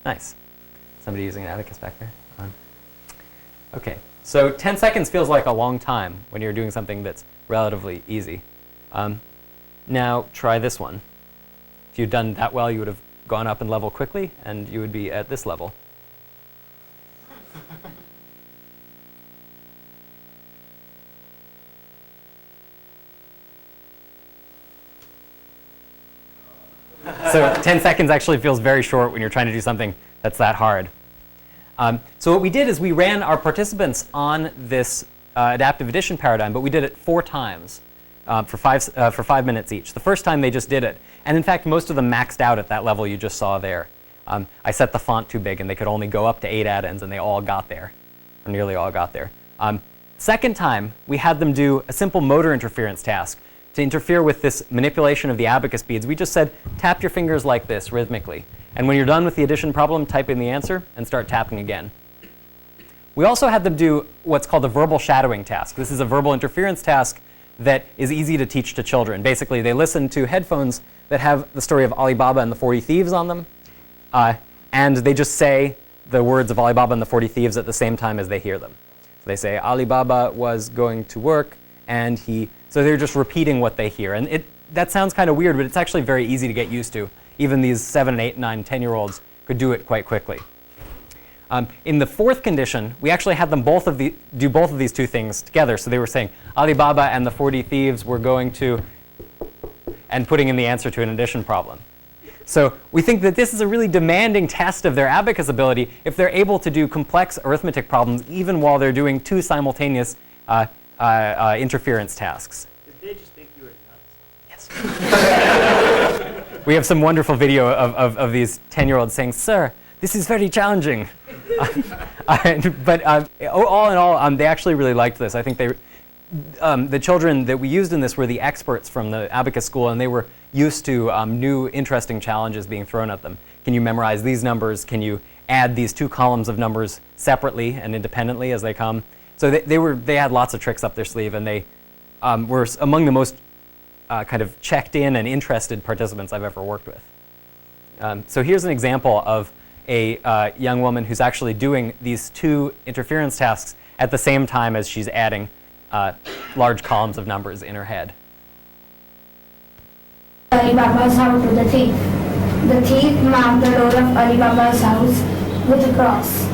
C: Nice. Somebody using an abacus back there? OK. So 10 seconds feels like a long time when you're doing something that's relatively easy. Now try this one. If you'd done that well, you would have gone up in level quickly, and you would be at this level. So 10 seconds actually feels very short when you're trying to do something that's that hard. So what we did is we ran our participants on this adaptive addition paradigm, but we did it 4 times for 5 minutes each. The first time they just did it. And in fact, most of them maxed out at that level you just saw there. I set the font too big, and they could only go up to 8 add-ins, and they all got there, or nearly all got there. Second time, we had them do a simple motor interference task. To interfere with this manipulation of the abacus beads, we just said, tap your fingers like this rhythmically. And when you're done with the addition problem, type in the answer and start tapping again. We also had them do what's called a verbal shadowing task. This is a verbal interference task that is easy to teach to children. Basically, they listen to headphones that have the story of Alibaba and the 40 Thieves on them. And they just say the words of Alibaba and the 40 Thieves at the same time as they hear them. So they say, Alibaba was going to work, and he... So they're just repeating what they hear. And that sounds kind of weird, but it's actually very easy to get used to. Even these 7, 8, 9, 10-year-olds could do it quite quickly. In the fourth condition, we actually had them do both of these two things together. So they were saying, Alibaba and the 40 Thieves were going to, and putting in the answer to an addition problem. So we think that this is a really demanding test of their abacus ability if they're able to do complex arithmetic problems even while they're doing 2 simultaneous interference tasks.
A: Did they just think you were nuts?
C: Yes. We have some wonderful video of these 10-year-olds saying, "Sir, this is very challenging." But all in all, they actually really liked this. I think the children that we used in this were the experts from the Abacus school, and they were used to new, interesting challenges being thrown at them. Can you memorize these numbers? Can you add these 2 columns of numbers separately and independently as they come? So they had lots of tricks up their sleeve, and they were among the most kind of checked in and interested participants I've ever worked with. So here's an example of a young woman who's actually doing these two interference tasks at the same time as she's adding large columns of numbers in her head.
J: Ali Baba's house to the thief. The thief marked the door of Ali Baba's house with a cross.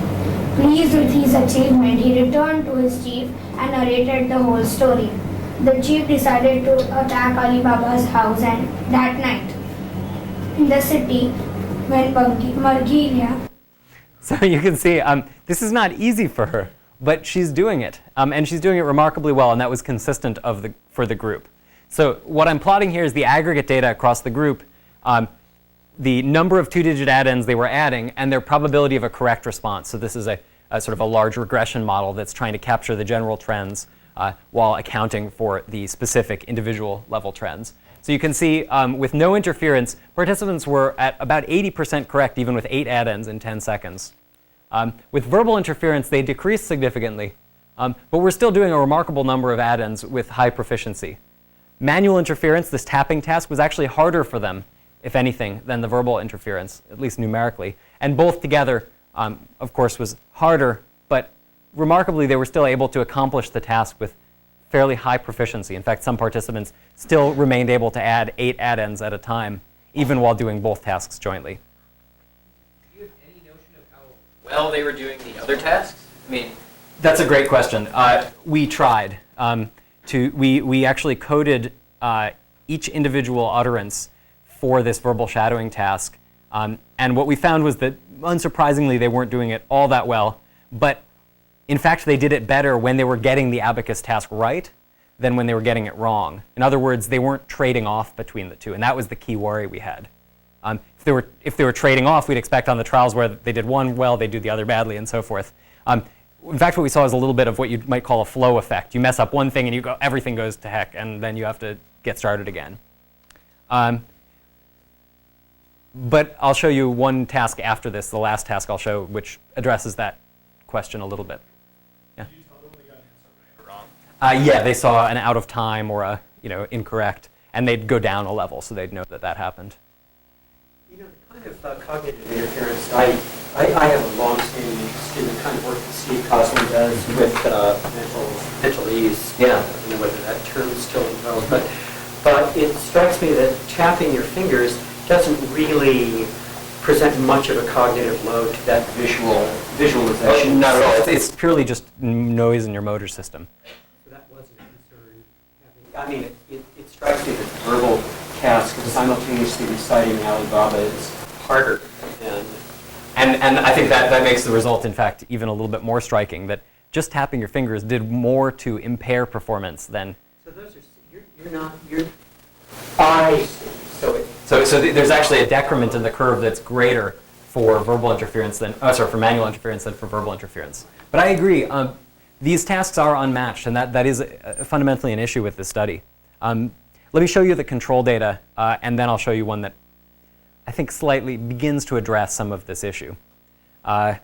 J: Pleased with his achievement, he returned to his chief and narrated the whole story. The chief decided to attack Ali Baba's house, and that night, in the city, when Margilia.
C: So you can see this is not easy for her, but she's doing it, and she's doing it remarkably well, and that was consistent for the group. So what I'm plotting here is the aggregate data across the group, the number of two-digit add-ins they were adding, and their probability of a correct response. So this is a sort of a large regression model that's trying to capture the general trends while accounting for the specific individual level trends. So you can see with no interference, participants were at about 80% correct, even with 8 add-ins in 10 seconds. With verbal interference, they decreased significantly, but we're still doing a remarkable number of add-ins with high proficiency. Manual interference, this tapping task, was actually harder for them, if anything, than the verbal interference, at least numerically. And both together, of course, was harder, but remarkably, they were still able to accomplish the task with fairly high proficiency. In fact, some participants still remained able to add 8 add-ins at a time, even while doing both tasks jointly.
K: Do you have any notion of how well they were doing the other tasks? I mean,
C: that's a great question. We tried. We actually coded each individual utterance for this verbal shadowing task. And what we found was that, unsurprisingly, they weren't doing it all that well. But in fact, they did it better when they were getting the Abacus task right than when they were getting it wrong. In other words, they weren't trading off between the two. And that was the key worry we had. If they were trading off, we'd expect on the trials where they did one well, they do the other badly, and so forth. In fact, what we saw is a little bit of what you might call a flow effect. You mess up one thing and everything goes to heck, and then you have to get started again. But I'll show you one task after this, the last task I'll show, which addresses that question a little bit. Yeah.
K: Did you tell them they got an answer right or wrong?
C: Yeah, they saw an out of time or a incorrect, and they'd go down a level, so they'd know that happened.
L: You know, the kind of cognitive interference, I have a long-standing student kind of work that Steve Cosman does with mental ease. Yeah. I don't know whether that term is still involved, but it strikes me that tapping your fingers doesn't really present much of a cognitive load to that visualization.
C: Not at all. It's purely just noise in your motor system.
L: So that wasn't a concern. I mean, it strikes me that the verbal task of simultaneously reciting Alibaba is harder than...
C: And I think that makes the result, in fact, even a little bit more striking, that just tapping your fingers did more to impair performance than...
L: So those are... I see.
C: So there's actually a decrement in the curve that's greater for verbal interference for manual interference than for verbal interference. But I agree, these tasks are unmatched, and that is fundamentally an issue with this study. Let me show you the control data, and then I'll show you one that I think slightly begins to address some of this issue. I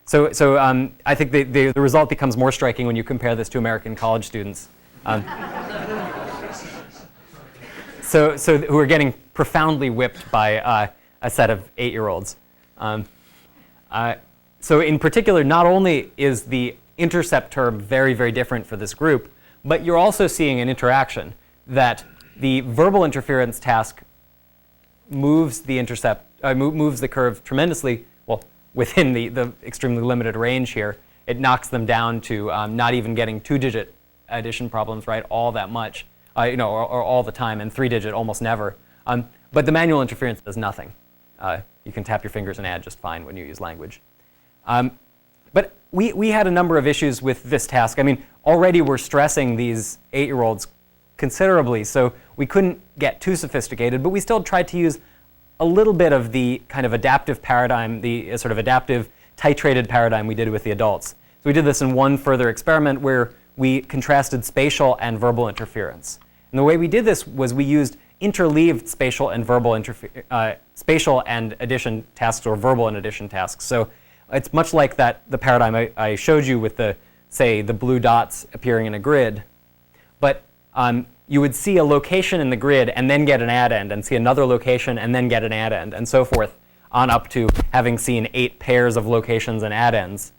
C: think the result becomes more striking when you compare this to American college students. So who are getting profoundly whipped by a set of 8-year-olds. So in particular, not only is the intercept term very, very different for this group, but you're also seeing an interaction that the verbal interference task moves the moves the curve tremendously, well, within the extremely limited range here. It knocks them down to not even getting 2-digit addition problems right all that much. Or all the time, and 3-digit almost never. But the manual interference does nothing. You can tap your fingers and add just fine when you use language. But we had a number of issues with this task. I mean, already we're stressing these 8-year-olds considerably, so we couldn't get too sophisticated, but we still tried to use a little bit of the kind of adaptive paradigm, the sort of adaptive titrated paradigm we did with the adults. So we did this in one further experiment where we contrasted spatial and verbal interference. And the way we did this was we used interleaved spatial and verbal spatial and addition tasks, or verbal and addition tasks. So it's much like the paradigm I showed you with the blue dots appearing in a grid. But you would see a location in the grid and then get an add-end, and see another location and then get an add-end, and so forth, on up to having seen 8 pairs of locations and addends.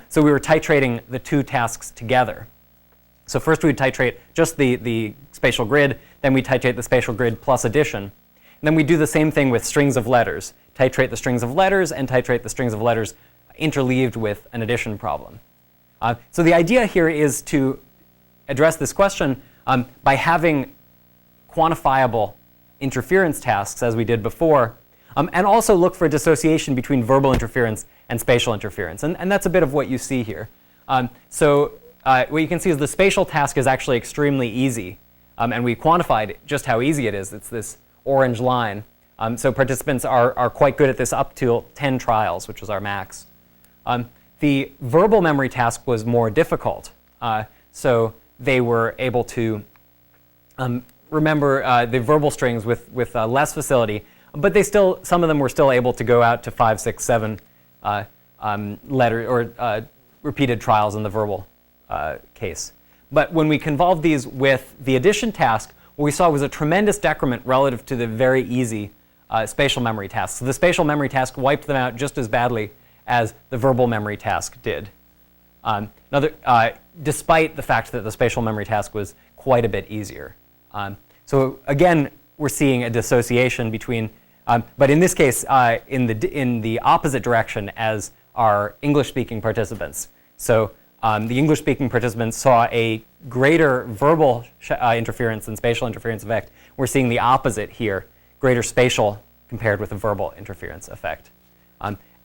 C: So we were titrating the 2 tasks together. So first we would titrate just the spatial grid, then we titrate the spatial grid plus addition. And then we do the same thing with strings of letters. Titrate the strings of letters and titrate the strings of letters interleaved with an addition problem. So the idea here is to address this question by having quantifiable interference tasks, as we did before, and also look for dissociation between verbal interference and spatial interference. And that's a bit of what you see here. So what you can see is the spatial task is actually extremely easy. And we quantified just how easy it is. It's this orange line. So participants are quite good at this up to 10 trials, which was our max. The verbal memory task was more difficult. So they were able to remember the verbal strings with less facility, but some of them were still able to go out to 5, 6, 7 letter or repeated trials in the verbal case. But when we convolved these with the addition task, what we saw was a tremendous decrement relative to the very easy spatial memory task. So the spatial memory task wiped them out just as badly as the verbal memory task did. Despite the fact that the spatial memory task was quite a bit easier. So again, we're seeing a dissociation between, but in this case, in the opposite direction as our English-speaking participants. So the English-speaking participants saw a greater verbal interference than spatial interference effect. We're seeing the opposite here, greater spatial compared with a verbal interference effect.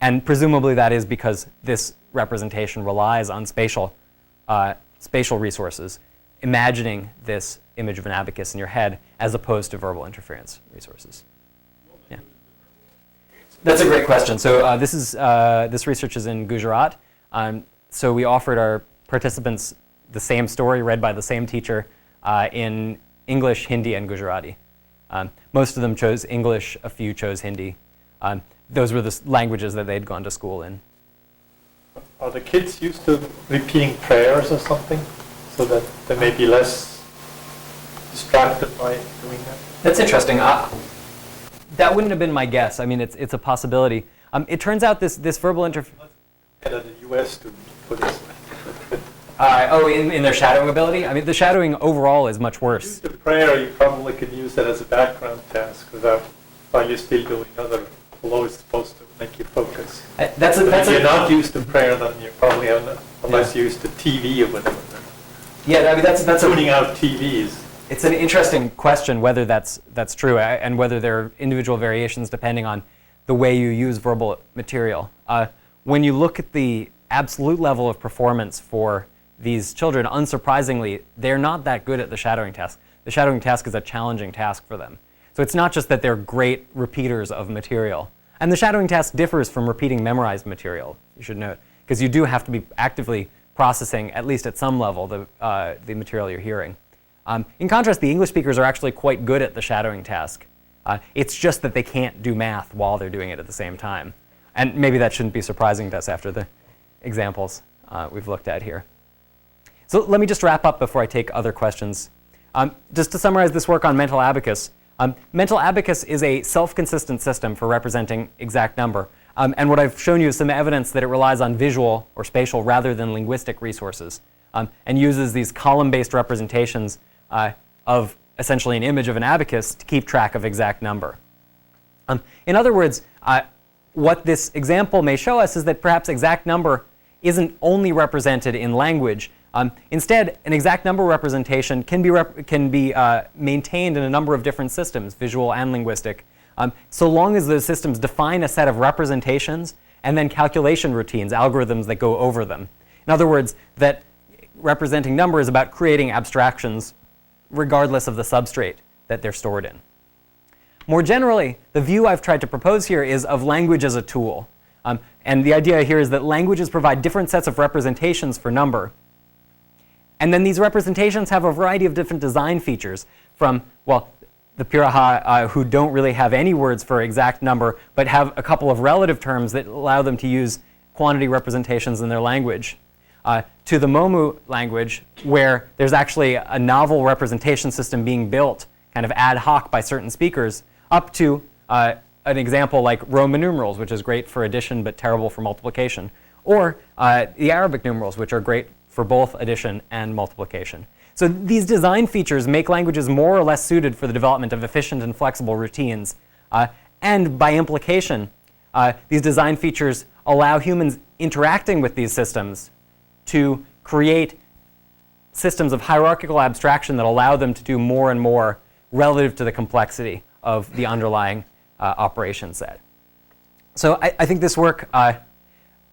C: And presumably that is because this representation relies on spatial resources, imagining this image of an abacus in your head as opposed to verbal interference resources. Yeah. That's a great question. So this research is in Gujarat. So we offered our participants the same story read by the same teacher in English, Hindi, and Gujarati. Most of them chose English, a few chose Hindi. Those were the languages that they'd gone to school in.
H: Are the kids used to repeating prayers or something so that they may be less distracted by doing that?
C: That's interesting. That wouldn't have been my guess. I mean, it's a possibility. It turns out this verbal interference.
H: And the U.S. to put this.
C: In their shadowing ability? I mean, the shadowing overall is much worse.
H: Use the prayer, you probably can use that as a background task while you're still doing other, although it's supposed to make you focus. If you're not used to prayer, then you probably have, unless you're used to TV or whatever.
C: Yeah, I mean, that's
H: tuning out TVs.
C: It's an interesting question whether that's true and whether there are individual variations depending on the way you use verbal material. When you look at the absolute level of performance for these children, unsurprisingly, they're not that good at the shadowing task. The shadowing task is a challenging task for them. So it's not just that they're great repeaters of material. And the shadowing task differs from repeating memorized material, you should note, because you do have to be actively processing, at least at some level, the material you're hearing. In contrast, the English speakers are actually quite good at the shadowing task. It's just that they can't do math while they're doing it at the same time. And maybe that shouldn't be surprising to us after the examples we've looked at here. So let me just wrap up before I take other questions. Just to summarize this work on mental abacus. Mental abacus is a self-consistent system for representing exact number. And what I've shown you is some evidence that it relies on visual or spatial rather than linguistic resources, and uses these column-based representations of essentially an image of an abacus to keep track of exact number. In other words, what this example may show us is that perhaps exact number isn't only represented in language. Instead, an exact number representation can be maintained in a number of different systems, visual and linguistic, so long as those systems define a set of representations and then calculation routines, algorithms that go over them. In other words, that representing number is about creating abstractions regardless of the substrate that they're stored in. More generally, the view I've tried to propose here is of language as a tool. And the idea here is that languages provide different sets of representations for number. And then these representations have a variety of different design features from, well, the Pirahā who don't really have any words for exact number, but have a couple of relative terms that allow them to use quantity representations in their language, to the Momu language, where there's actually a novel representation system being built kind of ad hoc by certain speakers, up to an example like Roman numerals, which is great for addition but terrible for multiplication, or the Arabic numerals, which are great for both addition and multiplication. So these design features make languages more or less suited for the development of efficient and flexible routines. And by implication, these design features allow humans interacting with these systems to create systems of hierarchical abstraction that allow them to do more and more relative to the complexity of the underlying operation set. So I think this work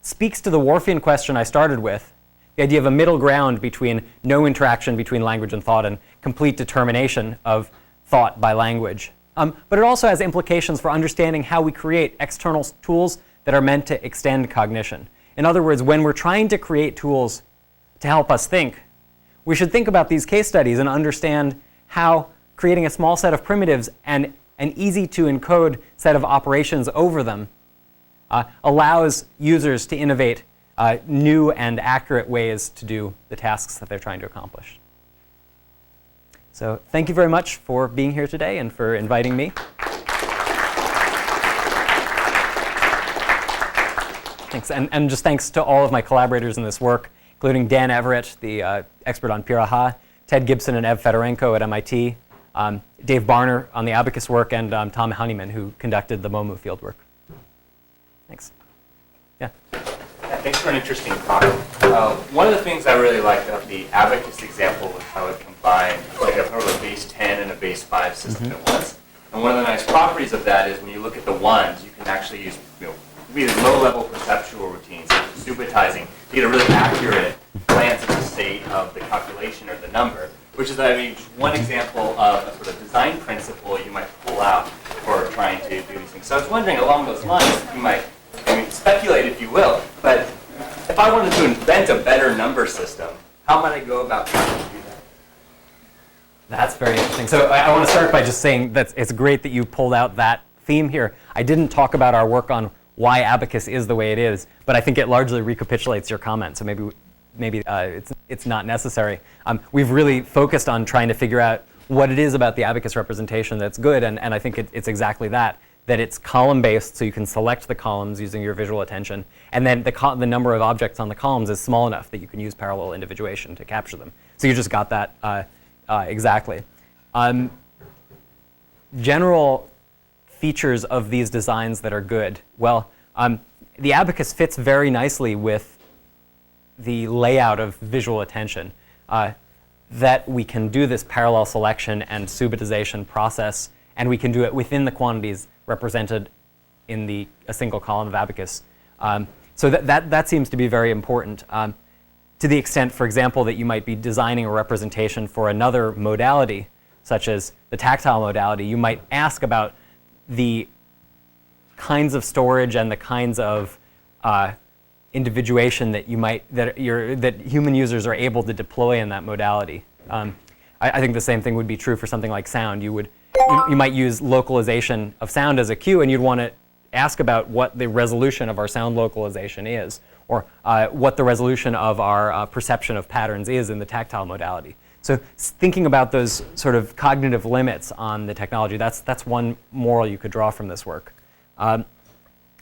C: speaks to the Whorfian question I started with, the idea of a middle ground between no interaction between language and thought and complete determination of thought by language. But it also has implications for understanding how we create external tools that are meant to extend cognition. In other words, when we're trying to create tools to help us think, we should think about these case studies and understand how creating a small set of primitives and an easy to encode set of operations over them allows users to innovate new and accurate ways to do the tasks that they're trying to accomplish. So thank you very much for being here today and for inviting me. Thanks, and just thanks to all of my collaborators in this work, including Dan Everett, the expert on Pirahā, Ted Gibson and Ev Fedorenko at MIT, Dave Barner on the Abacus work, and Tom Honeyman, who conducted the Momu fieldwork. Thanks. Yeah.
M: Thanks for an interesting talk. One of the things I really liked of the Abacus example was how it combined like a base 10 and a base 5 system at once. And one of the nice properties of that is when you look at the ones, you can actually use really low-level perceptual routines, like subitizing, to get a really accurate glance at the state of the calculation or the number, which is, I mean, one example of a sort of design principle you might pull out for trying to do these things. So I was wondering, along those lines, you might speculate, if you will, but if I wanted to invent a better number system, how might I go about trying to do that?
C: That's very interesting. So I want to start by just saying that it's great that you pulled out that theme here. I didn't talk about our work on why Abacus is the way it is, but I think it largely recapitulates your comment, so maybe it's not necessary. We've really focused on trying to figure out what it is about the Abacus representation that's good, and I think it's exactly that it's column-based, so you can select the columns using your visual attention, and then the number of objects on the columns is small enough that you can use parallel individuation to capture them. So you just got that exactly. General features of these designs that are good. Well, the Abacus fits very nicely with the layout of visual attention, that we can do this parallel selection and subitization process, and we can do it within the quantities represented in a single column of Abacus. So that seems to be very important. To the extent, for example, that you might be designing a representation for another modality, such as the tactile modality, you might ask about the kinds of storage and the kinds of individuation that that human users are able to deploy in that modality. I think the same thing would be true for something like sound. You might use localization of sound as a cue, and you'd want to ask about what the resolution of our sound localization is, or what the resolution of our perception of patterns is in the tactile modality. So thinking about those sort of cognitive limits on the technology, that's one moral you could draw from this work. A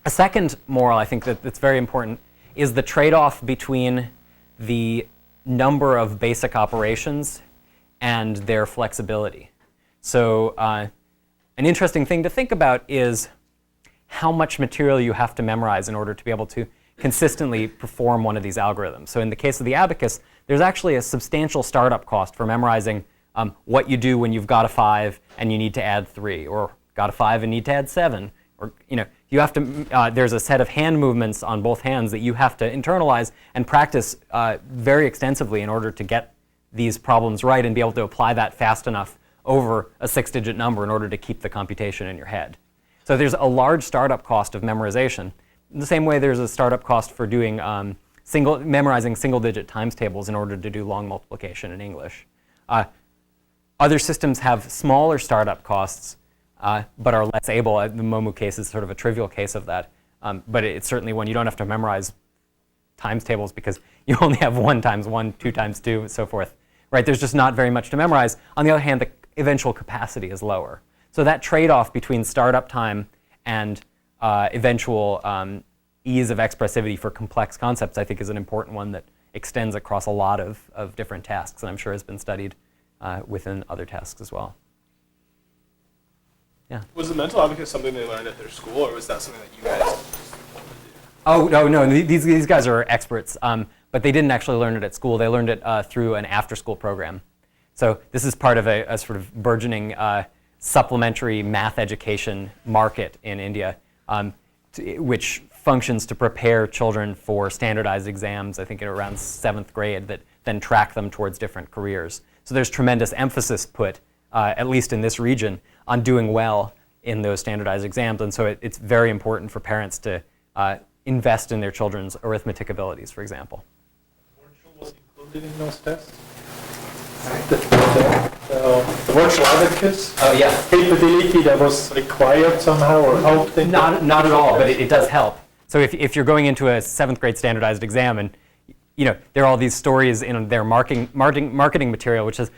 C: second moral I think that's very important is the trade-off between the number of basic operations and their flexibility. So an interesting thing to think about is how much material you have to memorize in order to be able to consistently perform one of these algorithms. So in the case of the Abacus, there's actually a substantial startup cost for memorizing what you do when you've got a 5 and you need to add 3, or got a 5 and need to add 7, or you have to. There's a set of hand movements on both hands that you have to internalize and practice very extensively in order to get these problems right and be able to apply that fast enough over a 6-digit number in order to keep the computation in your head. So there's a large startup cost of memorization. In the same way, there's a startup cost for doing memorizing single-digit times tables in order to do long multiplication in English. Other systems have smaller startup costs, but are less able. The Momu case is sort of a trivial case of that. But it's certainly one you don't have to memorize times tables because you only have 1 times 1, 2 times 2, and so forth. Right? There's just not very much to memorize. On the other hand, the eventual capacity is lower. So that trade-off between startup time and eventual ease of expressivity for complex concepts, I think, is an important one that extends across a lot of different tasks, and I'm sure has been studied within other tasks as well. Yeah.
N: Was the mental abacus something they learned at their school, or was that something that you guys?
C: Oh, no, these guys are experts, but they didn't actually learn it at school. They learned it through an after-school program. So this is part of a sort of burgeoning supplementary math education market in India, which functions to prepare children for standardized exams, I think in around 7th grade, that then track them towards different careers. So there's tremendous emphasis put, at least in this region, on doing well in those standardized exams. And so it's very important for parents to invest in their children's arithmetic abilities, for example.
H: Was included in those tests? The virtual abacus capability that was required somehow or helped?
C: Not at all, but it does help. So if you're going into a 7th grade standardized exam and there are all these stories in their marketing material, which is,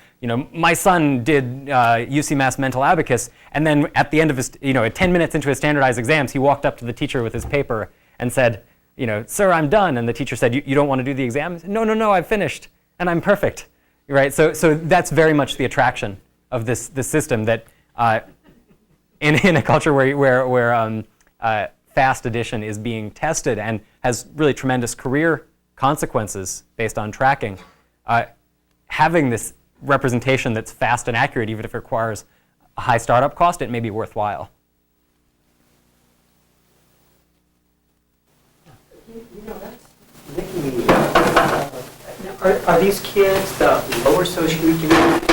C: my son did UC Mass mental abacus, and then at the end of his, 10 minutes into his standardized exams, he walked up to the teacher with his paper and said, sir, I'm done. And the teacher said, you don't want to do the exam? He said, no, I've finished, and I'm perfect. Right? So that's very much the attraction of this system that in a culture where fast addition is being tested and has really tremendous career consequences based on tracking, having this representation that's fast and accurate, even if it requires a high startup cost, it may be worthwhile.
L: That's making me. Are these kids the lower socioeconomic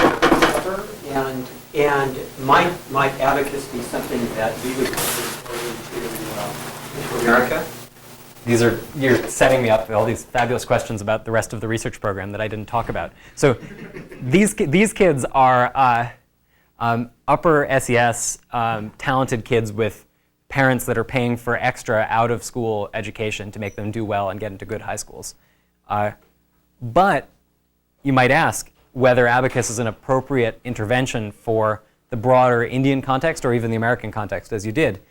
L: and might abacus be something that we would bring into America?
C: You're setting me up with all these fabulous questions about the rest of the research program that I didn't talk about. So these kids are upper SES talented kids with parents that are paying for extra out-of-school education to make them do well and get into good high schools. But you might ask whether abacus is an appropriate intervention for the broader Indian context or even the American context, as you did.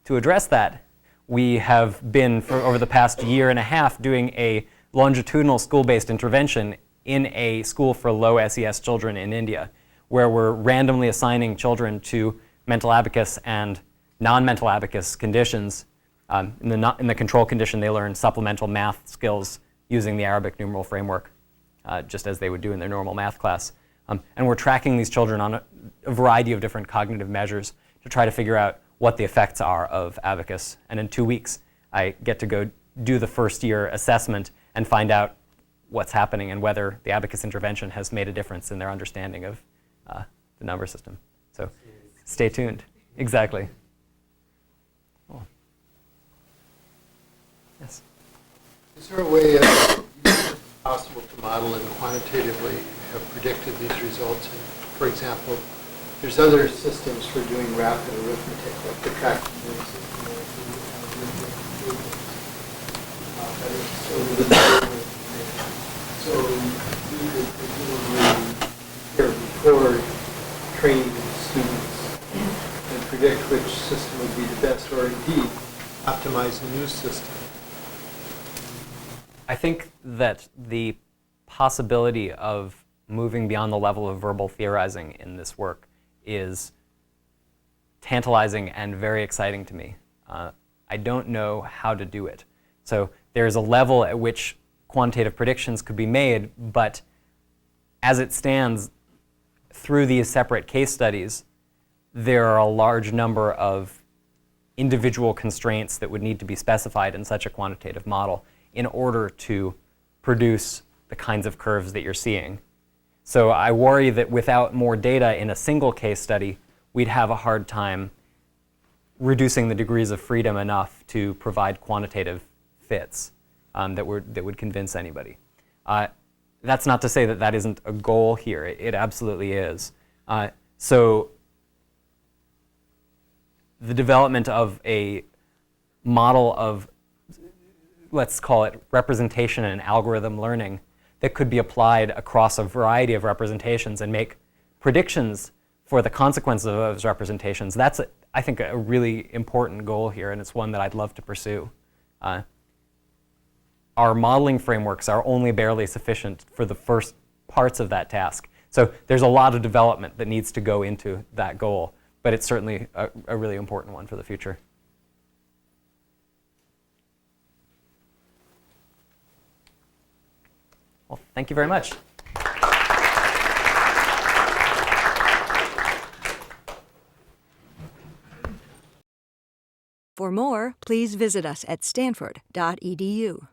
C: To address that, we have been, for over the past year and a half, doing a longitudinal school-based intervention in a school for low SES children in India, where we're randomly assigning children to mental abacus and non-mental abacus conditions. In the control condition, they learn supplemental math skills using the Arabic numeral framework, just as they would do in their normal math class. And we're tracking these children on a variety of different cognitive measures to try to figure out what the effects are of abacus. And in 2 weeks, I get to go do the first year assessment and find out what's happening and whether the abacus intervention has made a difference in their understanding of the number system. So stay tuned. Exactly. Cool. Yes?
O: Is there a way possible to model and quantitatively have predicted these results? And for example, there's other systems for doing rapid arithmetic, like the tracking system. So you could presumably record training students and predict which system would be the best, or indeed optimize a new system.
C: I think that the possibility of moving beyond the level of verbal theorizing in this work is tantalizing and very exciting to me. I don't know how to do it. So there's a level at which quantitative predictions could be made, but as it stands, through these separate case studies, there are a large number of individual constraints that would need to be specified in such a quantitative model in order to produce the kinds of curves that you're seeing. So I worry that without more data in a single case study, we'd have a hard time reducing the degrees of freedom enough to provide quantitative fits that would convince anybody. That's not to say that that isn't a goal here. It absolutely is. So the development of a model of, let's call it representation and algorithm learning, that could be applied across a variety of representations and make predictions for the consequences of those representations, that's, I think, a really important goal here, and it's one that I'd love to pursue. Our modeling frameworks are only barely sufficient for the first parts of that task. So there's a lot of development that needs to go into that goal, but it's certainly a really important one for the future. Well, thank you very much.
P: For more, please visit us at stanford.edu.